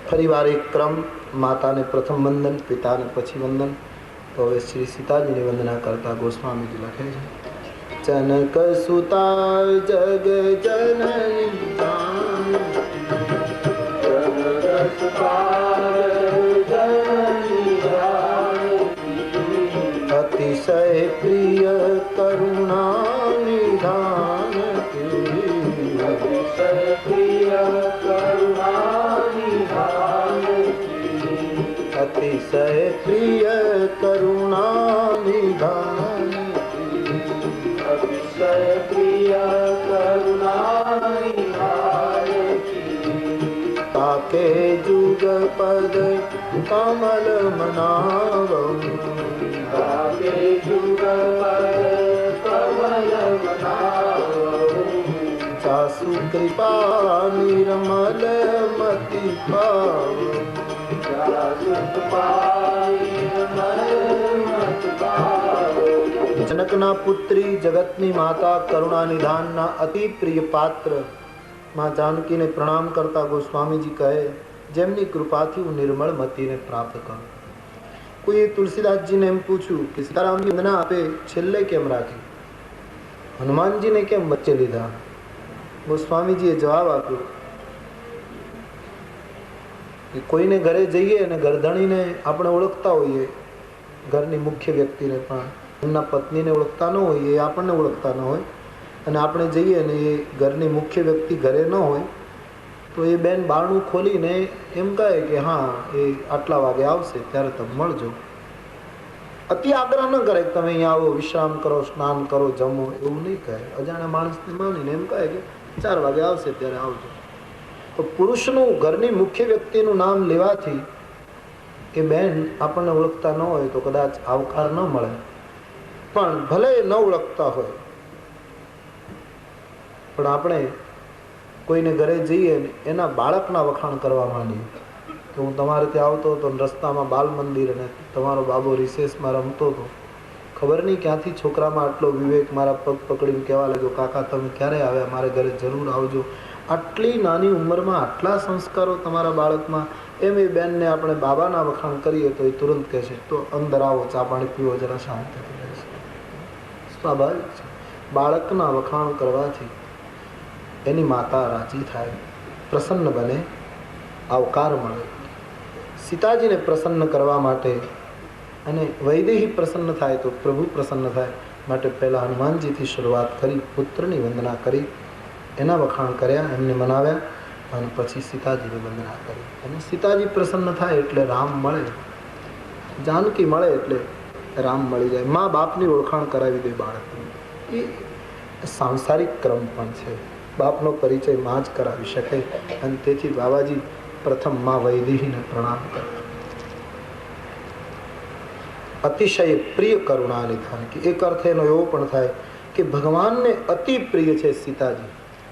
ફરીવાર એક ક્રમ, માતાને પ્રથમ વંદન, પિતાને પછી વંદન। તો હવે શ્રી સીતાજીની વંદના કરતા ગોસ્વામીજી લખે છે, जनक सुता जग जननी जानकी, जनक सुता जग जननी जानकी, अतिशय प्रिय करुणा निधान की, अतिशय प्रिय करुणा निधान की, अतिशय प्रिय करुणा निधान, अतिशय प्रिय करुणा निधान की, ताके जुग पद कमल मनावो, ताके जुग पद कमल मनावो, जासु कृपा निर्मल मति पावो, जासु कृपा निर्मल मति पावो। जनकना पुत्री, जगतनी माता, करुणा निधानना अति प्रिय पात्र मां जानकी ने प्रणाम करता गोस्वामीजी कहे, જેમની કૃપાથી હું નિર્મળ મતિને પ્રાપ્ત કરું। કોઈએ તુલસીદાસજીને એમ પૂછ્યું કે સીતારામજી વંદના આપે છેલ્લે કેમ રાખી, હનુમાનજીને કેમ વચ્ચે લીધા? ગોસ્વામીજીએ જવાબ આપ્યો કે કોઈને ઘરે જઈએ અને ઘરધણીને આપણે ઓળખતા હોઈએ, ઘરની મુખ્ય વ્યક્તિને પણ એમના પત્નીને ઓળખતા ન હોય, એ આપણને ઓળખતા ન હોય, અને આપણે જઈએ ને એ ઘરની મુખ્ય વ્યક્તિ ઘરે ન હોય તો એ બેન બારણું ખોલીને એમ કહે કે હા એ આટલા વાગે આવશે ત્યારે તમે મળજો. અતિ આગ્રહ ન કરે કે તમે અહીંયા આવો, વિશ્રામ કરો, સ્નાન કરો, જમો, એવું નહીં કહે. અજાણ્યા માણસને માનીને એમ કહે કે 4 વાગે આવશે ત્યારે આવજો. તો પુરુષનું ઘરની મુખ્ય વ્યક્તિનું નામ લેવાથી એ બેન આપણને ઓળખતા ન હોય તો કદાચ આવકાર ન મળે, પણ ભલે ન ઓળખતા હોય પણ આપણે કોઈને ઘરે જઈએ ને એના બાળકના વખાણ કરવા માંડીએ કે હું તમારે ત્યાં આવતો હતો ને રસ્તામાં બાલ મંદિર અને તમારો બાબો રિસેસમાં રમતો હતો, ખબર નહીં ક્યાંથી છોકરામાં આટલો વિવેક, મારા પગ પકડીને કહેવા લાગ્યો કાકા તમે ક્યારે આવ્યા, મારે ઘરે જરૂર આવજો. આટલી નાની ઉંમરમાં આટલા સંસ્કારો તમારા બાળકમાં. એમ એ બેનને આપણે બાબાના વખાણ કરીએ તો એ તુરંત કહેશે તો અંદર આવો, ચા પાણી પીવો, જરા શાંતિથી રહેશે. સ્વાભાવિક છે. બાળકના વખાણ કરવાથી એની માતા રાજી થાય, પ્રસન્ન બને, આવકાર મળે. સીતાજીને પ્રસન્ન કરવા માટે અને વૈદેહી પ્રસન્ન થાય તો પ્રભુ પ્રસન્ન થાય માટે પહેલા હનુમાનજીથી શરૂઆત કરી, પુત્રની વંદના કરી, એના વખાણ કર્યા, એમને મનાવ્યા અને પછી સીતાજીની વંદના કરી. અને સીતાજી પ્રસન્ન થાય એટલે રામ મળે, જાનકી મળે એટલે રામ મળી જાય. મા બાપની ઓળખાણ કરાવી દે બાળકને. એ સાંસારિક ક્રમ પણ છે. બાપનો પરિચય માં જ કરાવી શકે. અને તેથી બાબાજી પ્રથમ માં વૈદેહીને પ્રણામ કરે. અતિશય પ્રિય કરુણા નિધાન. એક અર્થ એનો એવો પણ થાય કે ભગવાનને અતિ પ્રિય છે સીતાજી.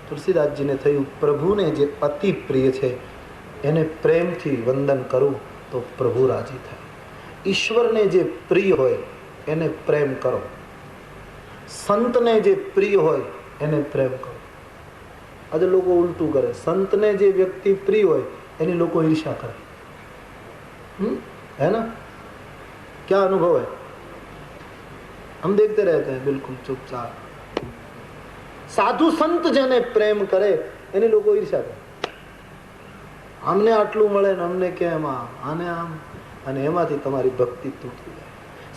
તુલસીદાસજીને થયું પ્રભુને જે અતિ પ્રિય છે એને પ્રેમથી વંદન કરું તો પ્રભુ રાજી થાય. ઈશ્વરને જે પ્રિય હોય એને પ્રેમ કરો, સંતને જે પ્રિય હોય એને પ્રેમ કરો. આજે લોકો ઉલટું કરે. સંતને જે વ્યક્તિ પ્રિય હોય એની લોકો ઈર્ષા કરે. है ना? क्या अनुभव है? हम देखते रहते हैं बिल्कुल चुपचाप. સાધુ સંત જેને પ્રેમ કરે એની લોકો ઈર્ષા કરે. અમને આટલું મળે ને અમને કેમ આને આમ, અને એમાંથી તમારી ભક્તિ તૂટી જાય.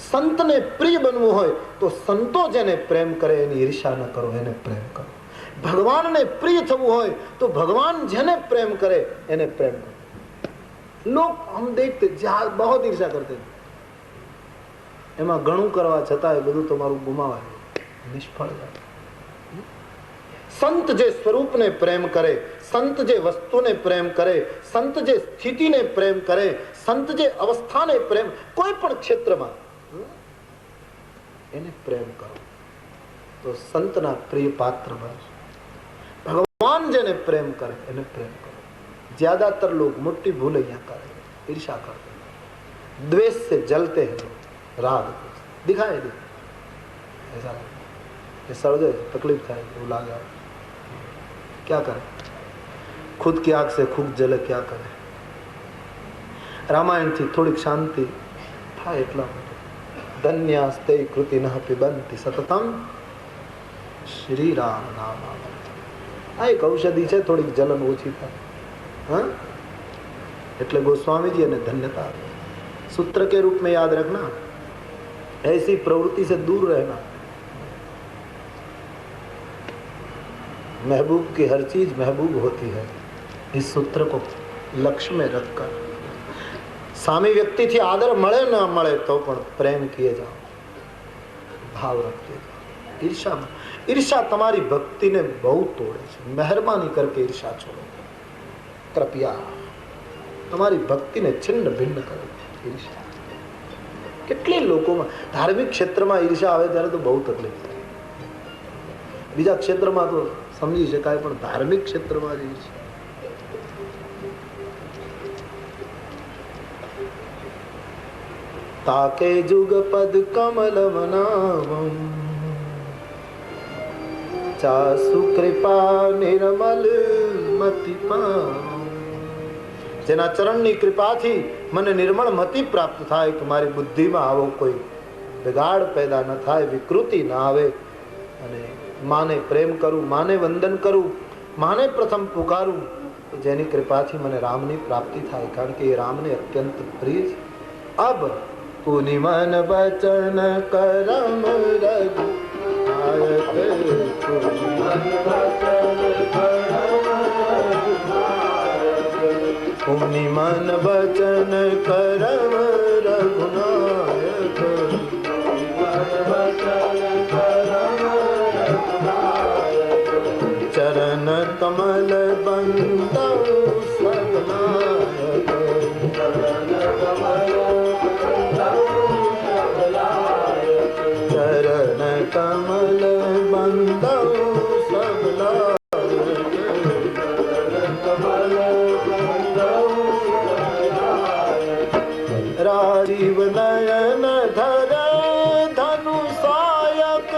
સંતને પ્રિય બનવું હોય તો સંતો જેને પ્રેમ કરે એની ઈર્ષા ન કરો, એને પ્રેમ કરો. ભગવાનને પ્રિય થવું હોય તો ભગવાન જેને પ્રેમ કરે એને પ્રેમ કરો. लोग हम देखते बहुत ईर्षा करते, એમાં ઘણું કરવા છતાં એ બધું તમારું ગુમાવાય, નિષ્ફળ જાય. સંત જે સ્વરૂપને પ્રેમ કરે, સંત જે વસ્તુને પ્રેમ કરે, સંત જે સ્થિતિને પ્રેમ કરે, સંત જે અવસ્થાને પ્રેમ, કોઈ પણ ક્ષેત્રમાં એને પ્રેમ કરો તો સંતના પ્રિય પાત્ર બનશો. ભગવાન જેને પ્રેમ કરે એને પ્રેમ કરો. ज्यादातर लोग मोटी भूल यहाँ करे, ईर्षा करते, द्वेष से जलते हैं लोग, राग दिखाए दे ऐसा ये सड़ तकलीफ था वो लागे. क्या करे? खुद की आग से खुद जले, क्या करे? रामायण थी थोड़ी शांति था એટલા ધન્યાસ્તે કૃતિ ન પિબંતિ સતતમ શ્રી રામ નામ. આ એક ઔષધિ છે, થોડીક જલન ઓછી થાય. हाँ? એટલે गोस्वामी ने धन्यता. सूत्र के रूप में याद रखना, ऐसी प्रवृत्ति से दूर रहना. महबूब की हर चीज महबूब होती है. इस सूत्र को लक्ष्य में रखकर सामी व्यक्ति थी आदर મળે न મળે तो પણ પ્રેમ किए जाओ, भाव रखिए जाओ. ईर्षा ईर्षा તમારી ભક્તિને બહુ તોડે છે. મહેરબાની करके ईर्षा छोड़ो कृपया. તમારી ભક્તિને છિન્ન ભિન્ન કરે ઈર્ષા. કેટલી લોકોમાં ધાર્મિક ક્ષેત્રમાં ઈર્ષા આવે ત્યારે તો બહુ તકલીફ થાય. બીજા ક્ષેત્રમાં તો સમજી શકાય, પણ ધાર્મિક ક્ષેત્રમાં જ ઈર્ષા. તાકે જુગ પદ કમલ મનાવમ ચાસુ કૃપા નિર્મલ મતિ પાવમ. જેના ચરણની કૃપાથી મને નિર્મળ મતિ પ્રાપ્ત થાય કે મારી બુદ્ધિમાં આવો કોઈ બગાડ પેદા ન થાય, વિકૃતિ ન આવે, અને માને પ્રેમ કરું, માને વંદન કરું, માને પ્રથમ પુકારું, જેની કૃપાથી મને રામની પ્રાપ્તિ થાય, કારણ કે એ રામને અત્યંત પ્રિય છે. અબ પુનિ મન વચન કરમ રઘુનાયક, પુનિ મન વચન કરમ રઘુનાયક, પુનિ મન વચન કરમ રઘુનાયક, પુનિ મન વચન કરમ રઘુનાયક, ચરણ કમલ બંદૌ સગનાયક, ચરણ કમલ ચરણ કમલ બંદૌ સબલાયક, ચરણ કમલ બંદૌ સબલાયક, રાજીવ નયન ધર ધનુ સાયક,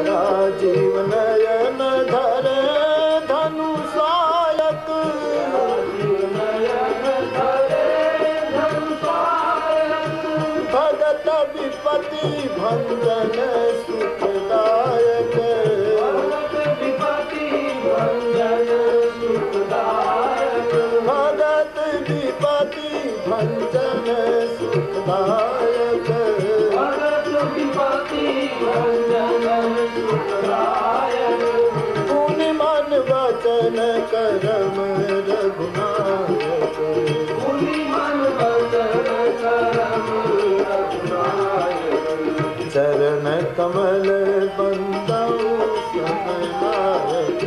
રાજીવ નયન ધર ધનુ સાયક, રાજીવ નયન ધર ધનુ સાયક, ભગત વિપતિ ભંજન સુખદાયક, ભગત વિપતિ ભંજન સુખદાયક, ભગત વિપતિ ભંજન સુખદાયક, ભગત વિપતિ ભંજન સુખદાયક, પુનિ મન વચન કરમ રઘુનાયક, પુનિ મન વચન કરમ રઘુનાયક, ચરણ કમલ બંદૌ સબલાયક,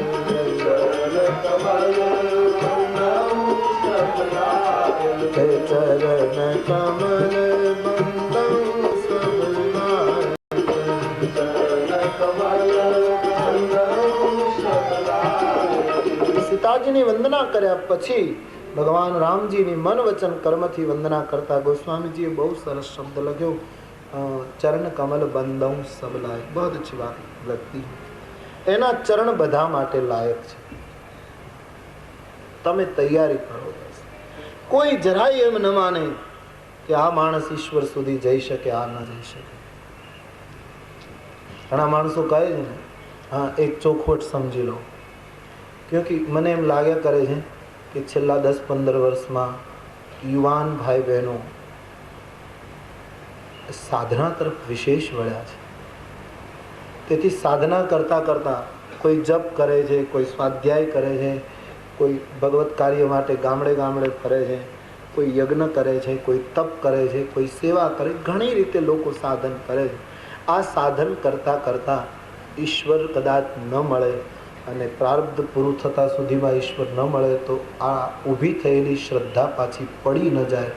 ચરણ કમલ બંદૌ સબલાયક, ચરણ કમલ બંદૌ સબલાયક, ચરણ કમલ બંદૌ સબલાયક. સીતાજીની વંદના કર્યા પછી ભગવાન રામજીની મન વચન કર્મથી વંદના કરતા ગોસ્વામીજીએ બહુ સરસ શબ્દ લખ્યો, ચરણ કમલ બંદૌ સબ લાયક. બહુ अच्छी बात व्यक्ति, એના ચરણ બધા માટે લાયક છે. તમે તૈયારી કરો. કોઈ જરાય એમ ન માને કે આ માણસ ઈશ્વર સુધી જઈ શકે, આ ન જઈ શકે. ઘણા માણસો કહે છે ને, હા એક ચોખવટ સમજી લો, ક્યોંકि મને એમ લાગ્યા કરે છે કે છેલ્લા 10-15 વર્ષમાં યુવાન ભાઈ બહેનો સાધના તરફ વિશેષ વળ્યા છે. તેથી સાધના કરતા કરતા કોઈ જપ કરે છે, કોઈ સ્વાધ્યાય કરે છે, કોઈ ભગવત કાર્ય માટે ગામડે ગામડે ફરે છે, કોઈ યજ્ઞ કરે છે, કોઈ તપ કરે છે, કોઈ સેવા કરે, ઘણી રીતે લોકો સાધન કરે છે. આ સાધન કરતા કરતા ઈશ્વર કદાચ ન મળે અને પ્રારબ્ધ પૂરું થતા સુધીમાં ઈશ્વર ન મળે તો આ ઊભી થયેલી શ્રદ્ધા પાછી પડી ન જાય,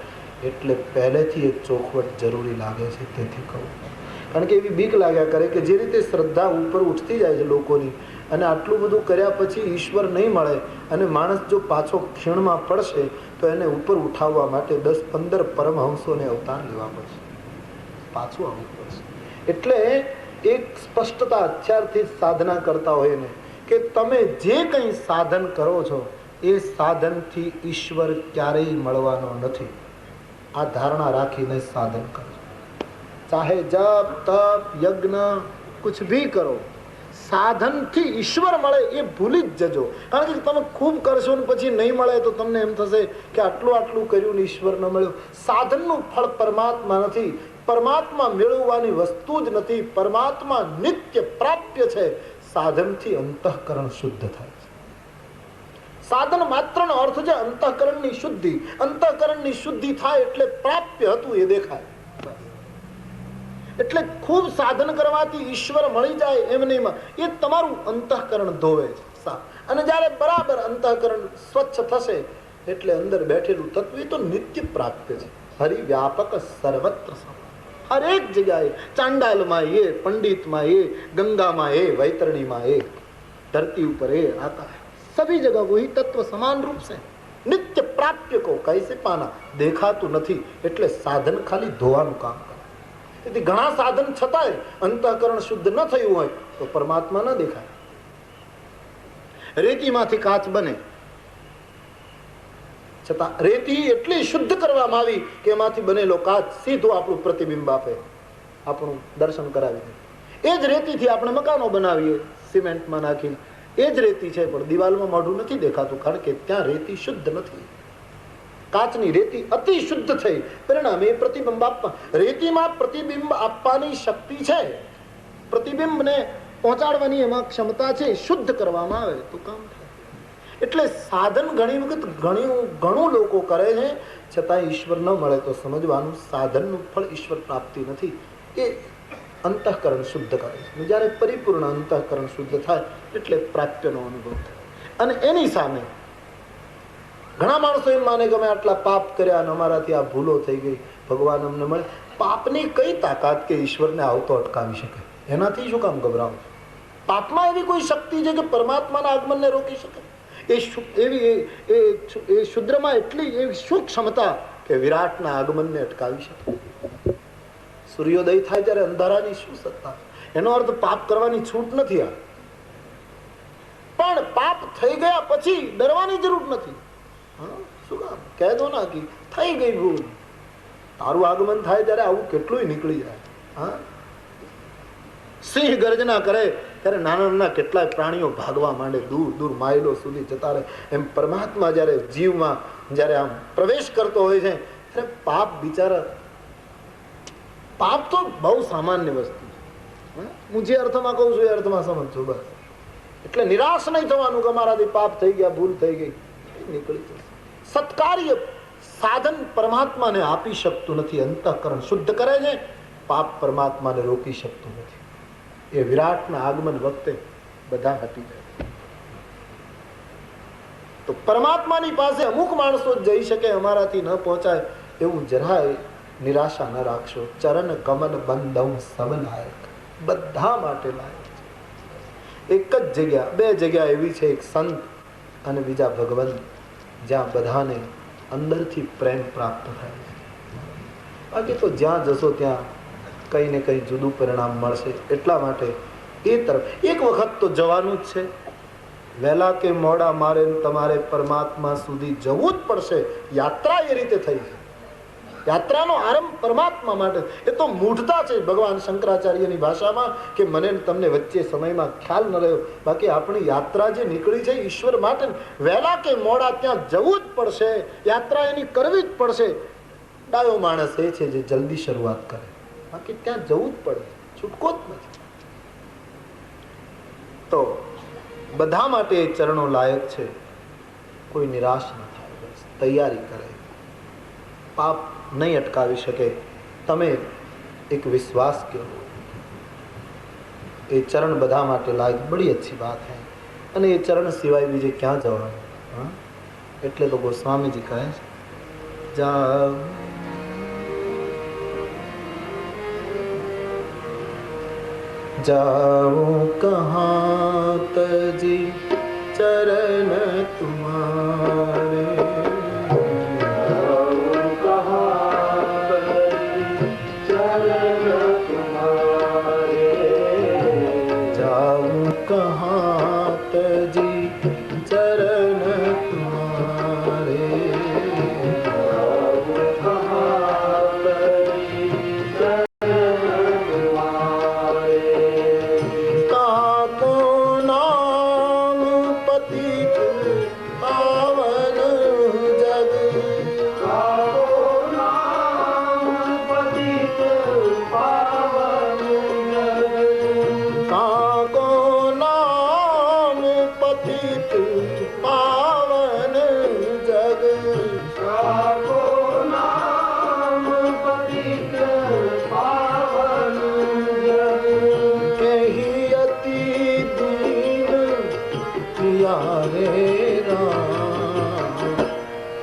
એટલે પહેલેથી એક ચોખવટ જરૂરી લાગે છે. તેથી કહું, કારણ કે એવી બીક લાગ્યા કરે કે જે રીતે શ્રદ્ધા ઉપર ઉઠતી જાય છે લોકોની, અને આટલું બધું કર્યા પછી ઈશ્વર નહીં મળે અને માણસ જો પાછો ખીણમાં પડશે તો એને ઉપર ઉઠાવવા માટે 10-15 પરમહંસોને અવતાર લેવા પડશે, પાછું આવવું પડશે. એટલે એક સ્પષ્ટતા અત્યારથી જ સાધના કરતા હોય ને કે તમે જે કંઈ સાધન કરો છો એ સાધનથી ઈશ્વર ક્યારેય મળવાનો નથી. આ ધારણા રાખીને સાધન કરો. ચાહે જપ તપ યજ્ઞ કુછ ભી કરો, સાધનથી ઈશ્વર મળે એ ભૂલી જ જજો. કારણ કે તમે ખૂબ કરશો ને પછી નહીં મળે તો તમને એમ થશે કે આટલું કર્યું ને ઈશ્વર ન મળ્યો. સાધનનું ફળ પરમાત્મા નથી, પરમાત્મા મેળવવાની વસ્તુ જ નથી. પરમાત્મા નિત્ય પ્રાપ્ય છે. સાધનથી અંતઃકરણ શુદ્ધ થાય છે. સાધન માત્રનો અર્થ છે અંતઃકરણની શુદ્ધિ. અંતઃકરણની શુદ્ધિ થાય એટલે પ્રાપ્ય હતું એ દેખાય. એટલે ખૂબ સાધન કરવાથી ઈશ્વર મળી જાય એમ નહીં, એ તમારું અંતઃકરણ ધોવે છે. અને જયારે બરાબર અંતઃકરણ સ્વચ્છ થશે એટલે અંદર બેઠેલું તત્વ એ તો નિત્ય પ્રાપ્ય છે. હરિ વ્યાપક સર્વત્ર હરેક જગ્યાએ, ચાંડાલમાં એ, પંડિતમાં એ, ગંગામાં એ, વૈતરણીમાં એ, ધરતી ઉપર એ, આકાશ, સભી જગહ વહી તત્વ સમાન રૂપ છે. નિત્ય પ્રાપ્ય કો કૈસે પાના, દેખાતું નથી એટલે સાધન ખાલી ધોવાનું કામ કરે. તેથી ઘણા સાધન છતાંય અંતઃકરણ શુદ્ધ ન થયું હોય તો પરમાત્મા ન દેખાય. રેતીમાંથી કાચ બને છતાં રેતી એટલી શુદ્ધ કરવામાં આવી કે એમાંથી બનેલો કાચ સીધો આપણું પ્રતિબિંબ આપે, આપણું દર્શન કરાવી દે. એ જ રેતીથી આપણે મકાનો બનાવીએ સિમેન્ટમાં નાખીને, એ જ રેતી છે, પણ દિવાલમાં મોઢું નથી દેખાતું, કારણ કે ત્યાં રેતી શુદ્ધ નથી. કાચની રેતી અતિ શુદ્ધ થઈ, પરિણામે પ્રતિબિંબ આપવા, રેતીમાં પ્રતિબિંબ આપવાની શક્તિ છે, પ્રતિબિંબને પહોંચાડવાની એમાં ક્ષમતા છે. શુદ્ધ કરવામાં આવે તો કામ થાય. એટલે સાધન ઘણી વખત ઘણું લોકો કરે છે, છતાં ઈશ્વર ન મળે તો સમજવાનું સાધનનું ફળ ઈશ્વર પ્રાપ્તિ નથી. એ અંતઃકરણ શુદ્ધ કરે છે. જ્યારે પરિપૂર્ણ અંતઃકરણ શુદ્ધ થાય એટલે પ્રાપ્યનો અનુભવ થાય. અને એની સામે ઘણા માણસો એમ માને કે અમે આટલા પાપ કર્યા અને અમારાથી આ ભૂલો થઈ ગઈ, ભગવાન અમને મળે. પાપની કઈ તાકાત કે ઈશ્વરને આવતો અટકાવી શકે? એનાથી શું કામ ગભરાવું? પાપમાં એવી કોઈ શક્તિ છે કે પરમાત્માના આગમનને રોકી શકે? એ શુદ્રમાં એટલી એવી શું ક્ષમતા કે વિરાટના આગમનને અટકાવી શકે? સૂર્યોદય થાય ત્યારે અંધારાની શું સત્તા? એનો અર્થ પાપ કરવાની છૂટ નથી. આ પણ પાપ થઈ ગયા પછી ડરવાની જરૂર નથી. શું કામ? કહે દો ના કે થઈ ગઈ ભૂલ. તારું આગમન થાય ત્યારે આવું કેટલું નીકળી જાય. હા, સિંહ ગર્જના કરે ત્યારે નાના નાના કેટલાય પ્રાણીઓ ભાગવા માંડે, દૂર દૂર માઇલો સુધી જતા રહે. એમ પરમાત્મા જયારે જીવમાં જયારે આમ પ્રવેશ કરતો હોય છે ત્યારે પાપ બિચારા, પાપ તો બહુ સામાન્ય વસ્તુ છે. હું જે અર્થમાં કહું છું એ અર્થમાં સમજજો બસ. એટલે નિરાશ નહીં થવાનું કે અમારાથી પાપ થઈ ગયા, ભૂલ થઈ ગઈ, નીકળી જશે. સત્કાર્ય સાધન પરમાત્માને આપી શકતું નથી. અંતઃકરણ શુદ્ધ કરે છે, પાપ પરમાત્માને રોકી શકતું નથી. એ વિરાટના આગમન વખતે બધા હટી જાય. તો પરમાત્માની પાસે અમુક માણસો જઈ શકે, અમારાથી ન પહોંચાય એવું જરાય નિરાશા ન રાખશો. ચરણ કમલ બંધમ સબ લાયક, બધા માટે લાયક છે. એક જ જગ્યા, બે જગ્યા એવી છે, એક સંત અને બીજા ભગવાન, જ્યાં બધાને અંદરથી પ્રેમ પ્રાપ્ત થાય છે. બાકી તો જ્યાં જશો ત્યાં કંઈ ને કંઈ જુદું પરિણામ મળશે. એટલા માટે એ તરફ એક વખત તો જવાનું જ છે. વહેલા કે મોડા મારે તમારે પરમાત્મા સુધી જવું જ પડશે. યાત્રા એ રીતે થઈ છે. યાત્રાનો આરંભ પરમાત્મા માટે. એ તો મૂઢતા છે ભગવાન શંકરાચાર્યની ભાષામાં, કે મને તમને વચ્ચે સમયમાં ખ્યાલ ન રહ્યો. બાકી આપણી યાત્રા જે નીકળી છે ઈશ્વર માટે, વહેલા કે મોડા ત્યાં જવું જ પડશે. યાત્રા એની કરવી જ પડશે. ડાયો માણસ એ છે જે જલ્દી શરૂઆત કરે, બાકી ત્યાં જવું જ પડે, છૂટકો જ નથી. તો બધા માટે એ ચરણો લાયક છે. કોઈ નિરાશ ન થાય, બસ તૈયારી કરે. પાપ નહીં અટકાવી શકે. તમે એક વિશ્વાસ કરો, એ ચરણ બધા માટે લાયક. બડી અચ્છી બાત હૈ. અને એ ચરણ સિવાય બીજે ક્યાં જવાનું? એટલે તો ગોસ્વામીજી કહે છે, જા जाऊं कहाँ तजी चरण तुम्हारे, जाऊं कहाँ तजी चरण तुम्हारे, जाऊं कहाँ तजी चरण तुम्हारे,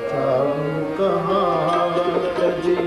जाऊं कहाँ तजी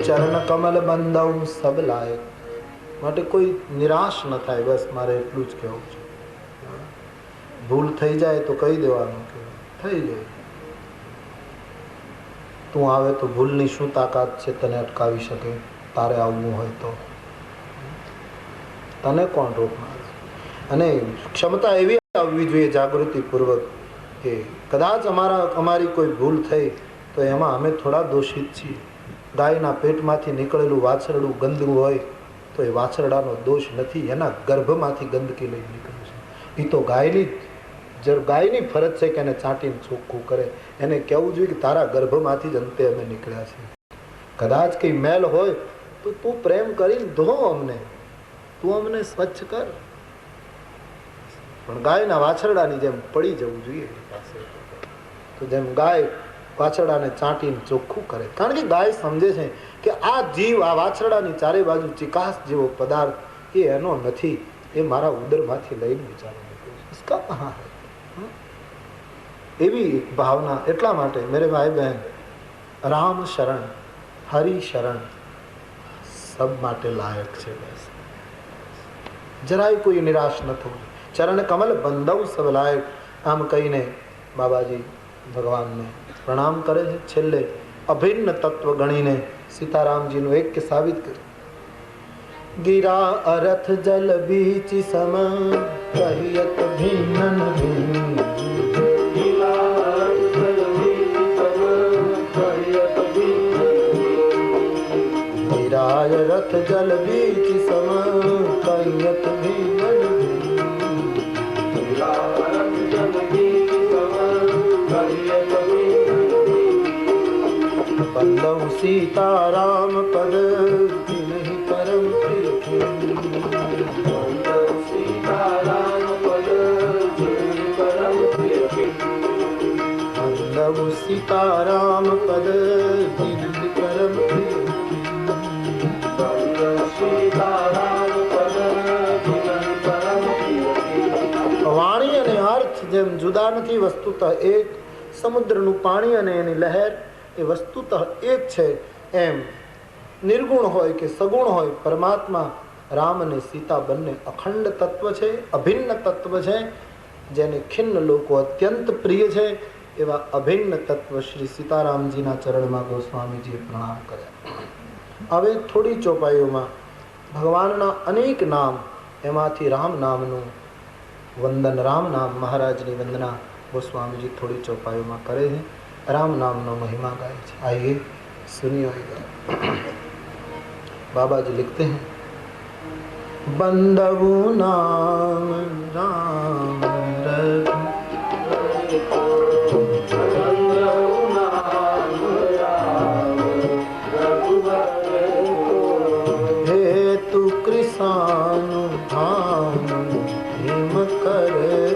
ચરણ કમલ બંધવ સબ લાયક. માટે કોઈ નિરાશ ન થાય. બસ મારે એટલું જ કહેવું છે. ભૂલ થઈ જાય તો કહી દેવાનું કે થઈ ગઈ. તું આવે તો ભૂલની શું તાકાત છે તને અટકાવી શકે? તારે આવવું હોય તો તને કોણ રોકનાર? અને ક્ષમતા એવી આવવી જોઈએ જાગૃતિપૂર્વક કે કદાચ અમારી કોઈ ભૂલ થઈ તો એમાં અમે થોડા દોષિત છીએ. ગાયના પેટમાંથી નીકળેલું વાછરડું ગંદુ હોય તો એ વાછરડાનો દોષ નથી, એના ગર્ભમાંથી ગંદકી લઈ નીકળ્યું છે. એ તો ગાયની ફરજ છે કે એને ચાટીને ચોખ્ખું કરે. એને કહેવું જોઈએ કે તારા ગર્ભમાંથી જ અંતે અમે નીકળ્યા છીએ. કદાચ કઈ મેલ હોય તો તું પ્રેમ કરીને ધો અમને, તું અમને સ્વચ્છ કર. પણ ગાયના વાછરડાની જેમ પડી જવું જોઈએ પાસે. તો જેમ ગાય વાછરડાને ચાટીને ચોખ્ખું કરે, કારણ કે ગાય સમજે છે કે આ જીવ, આ વાછરડાની ચારે બાજુ ચિકાસ જેવો પદાર્થ એ એનો નથી, એ મારા ઉદરમાંથી લઈને વિચારો इसका कहाँ है. એવી ભાવના. એટલા માટે મેરે ભાઈ બહેન, રામ શરણ, હરિ શરણ સબ માટે લાયક છે. બસ જરાય કોઈ નિરાશ ન થવું. ચરણ કમલ બંધવ સબ લાયક. આમ કહીને બાબાજી ભગવાનને પ્રણામ કરે છે. છેલ્લે અભિન્ન તત્વ ગણીને સીતારામજીનું એક કે સાબિત કરે. ગિરા અરથ જલ બીચ સમ કહિયત ભિન્ન ભિન્ન. ગિરાય રથ જલ બીચ સમ કહિયત ભિન્ન બંધવ સીતારામ પદ નહીં પરમ પ્રિય. બંધવ સીતારામ પદ નહીં પરમ પ્રિય. વાણી અને અર્થ જેમ જુદા નથી, વસ્તુતઃ એક. સમુદ્રનું પાણી અને એની લહેર એ વસ્તુતઃ એક છે. એમ નિર્ગુણ હોય કે સગુણ હોય, પરમાત્મા રામ અને સીતા બંને અખંડ તત્વ છે, અભિન્ન તત્વ છે. જેને ખિન્ન લોકો અત્યંત પ્રિય છે એવા અભિન્ન તત્વ શ્રી સીતારામજીના ચરણમાં ગોસ્વામીજીએ પ્રણામ કર્યા. હવે થોડી ચોપાઈઓમાં ભગવાનના અનેક નામ, એમાંથી રામ નામનું વંદન, રામ નામ મહારાજની વંદના ગોસ્વામીજી થોડી ચોપાઈઓમાં કરે છે. राम नाम नो महिमा गाय છે. आइए सुनिए. बाबा जी लिखते हैं, बंदवु नाम राम हेतु कृषानु धाम हिम करे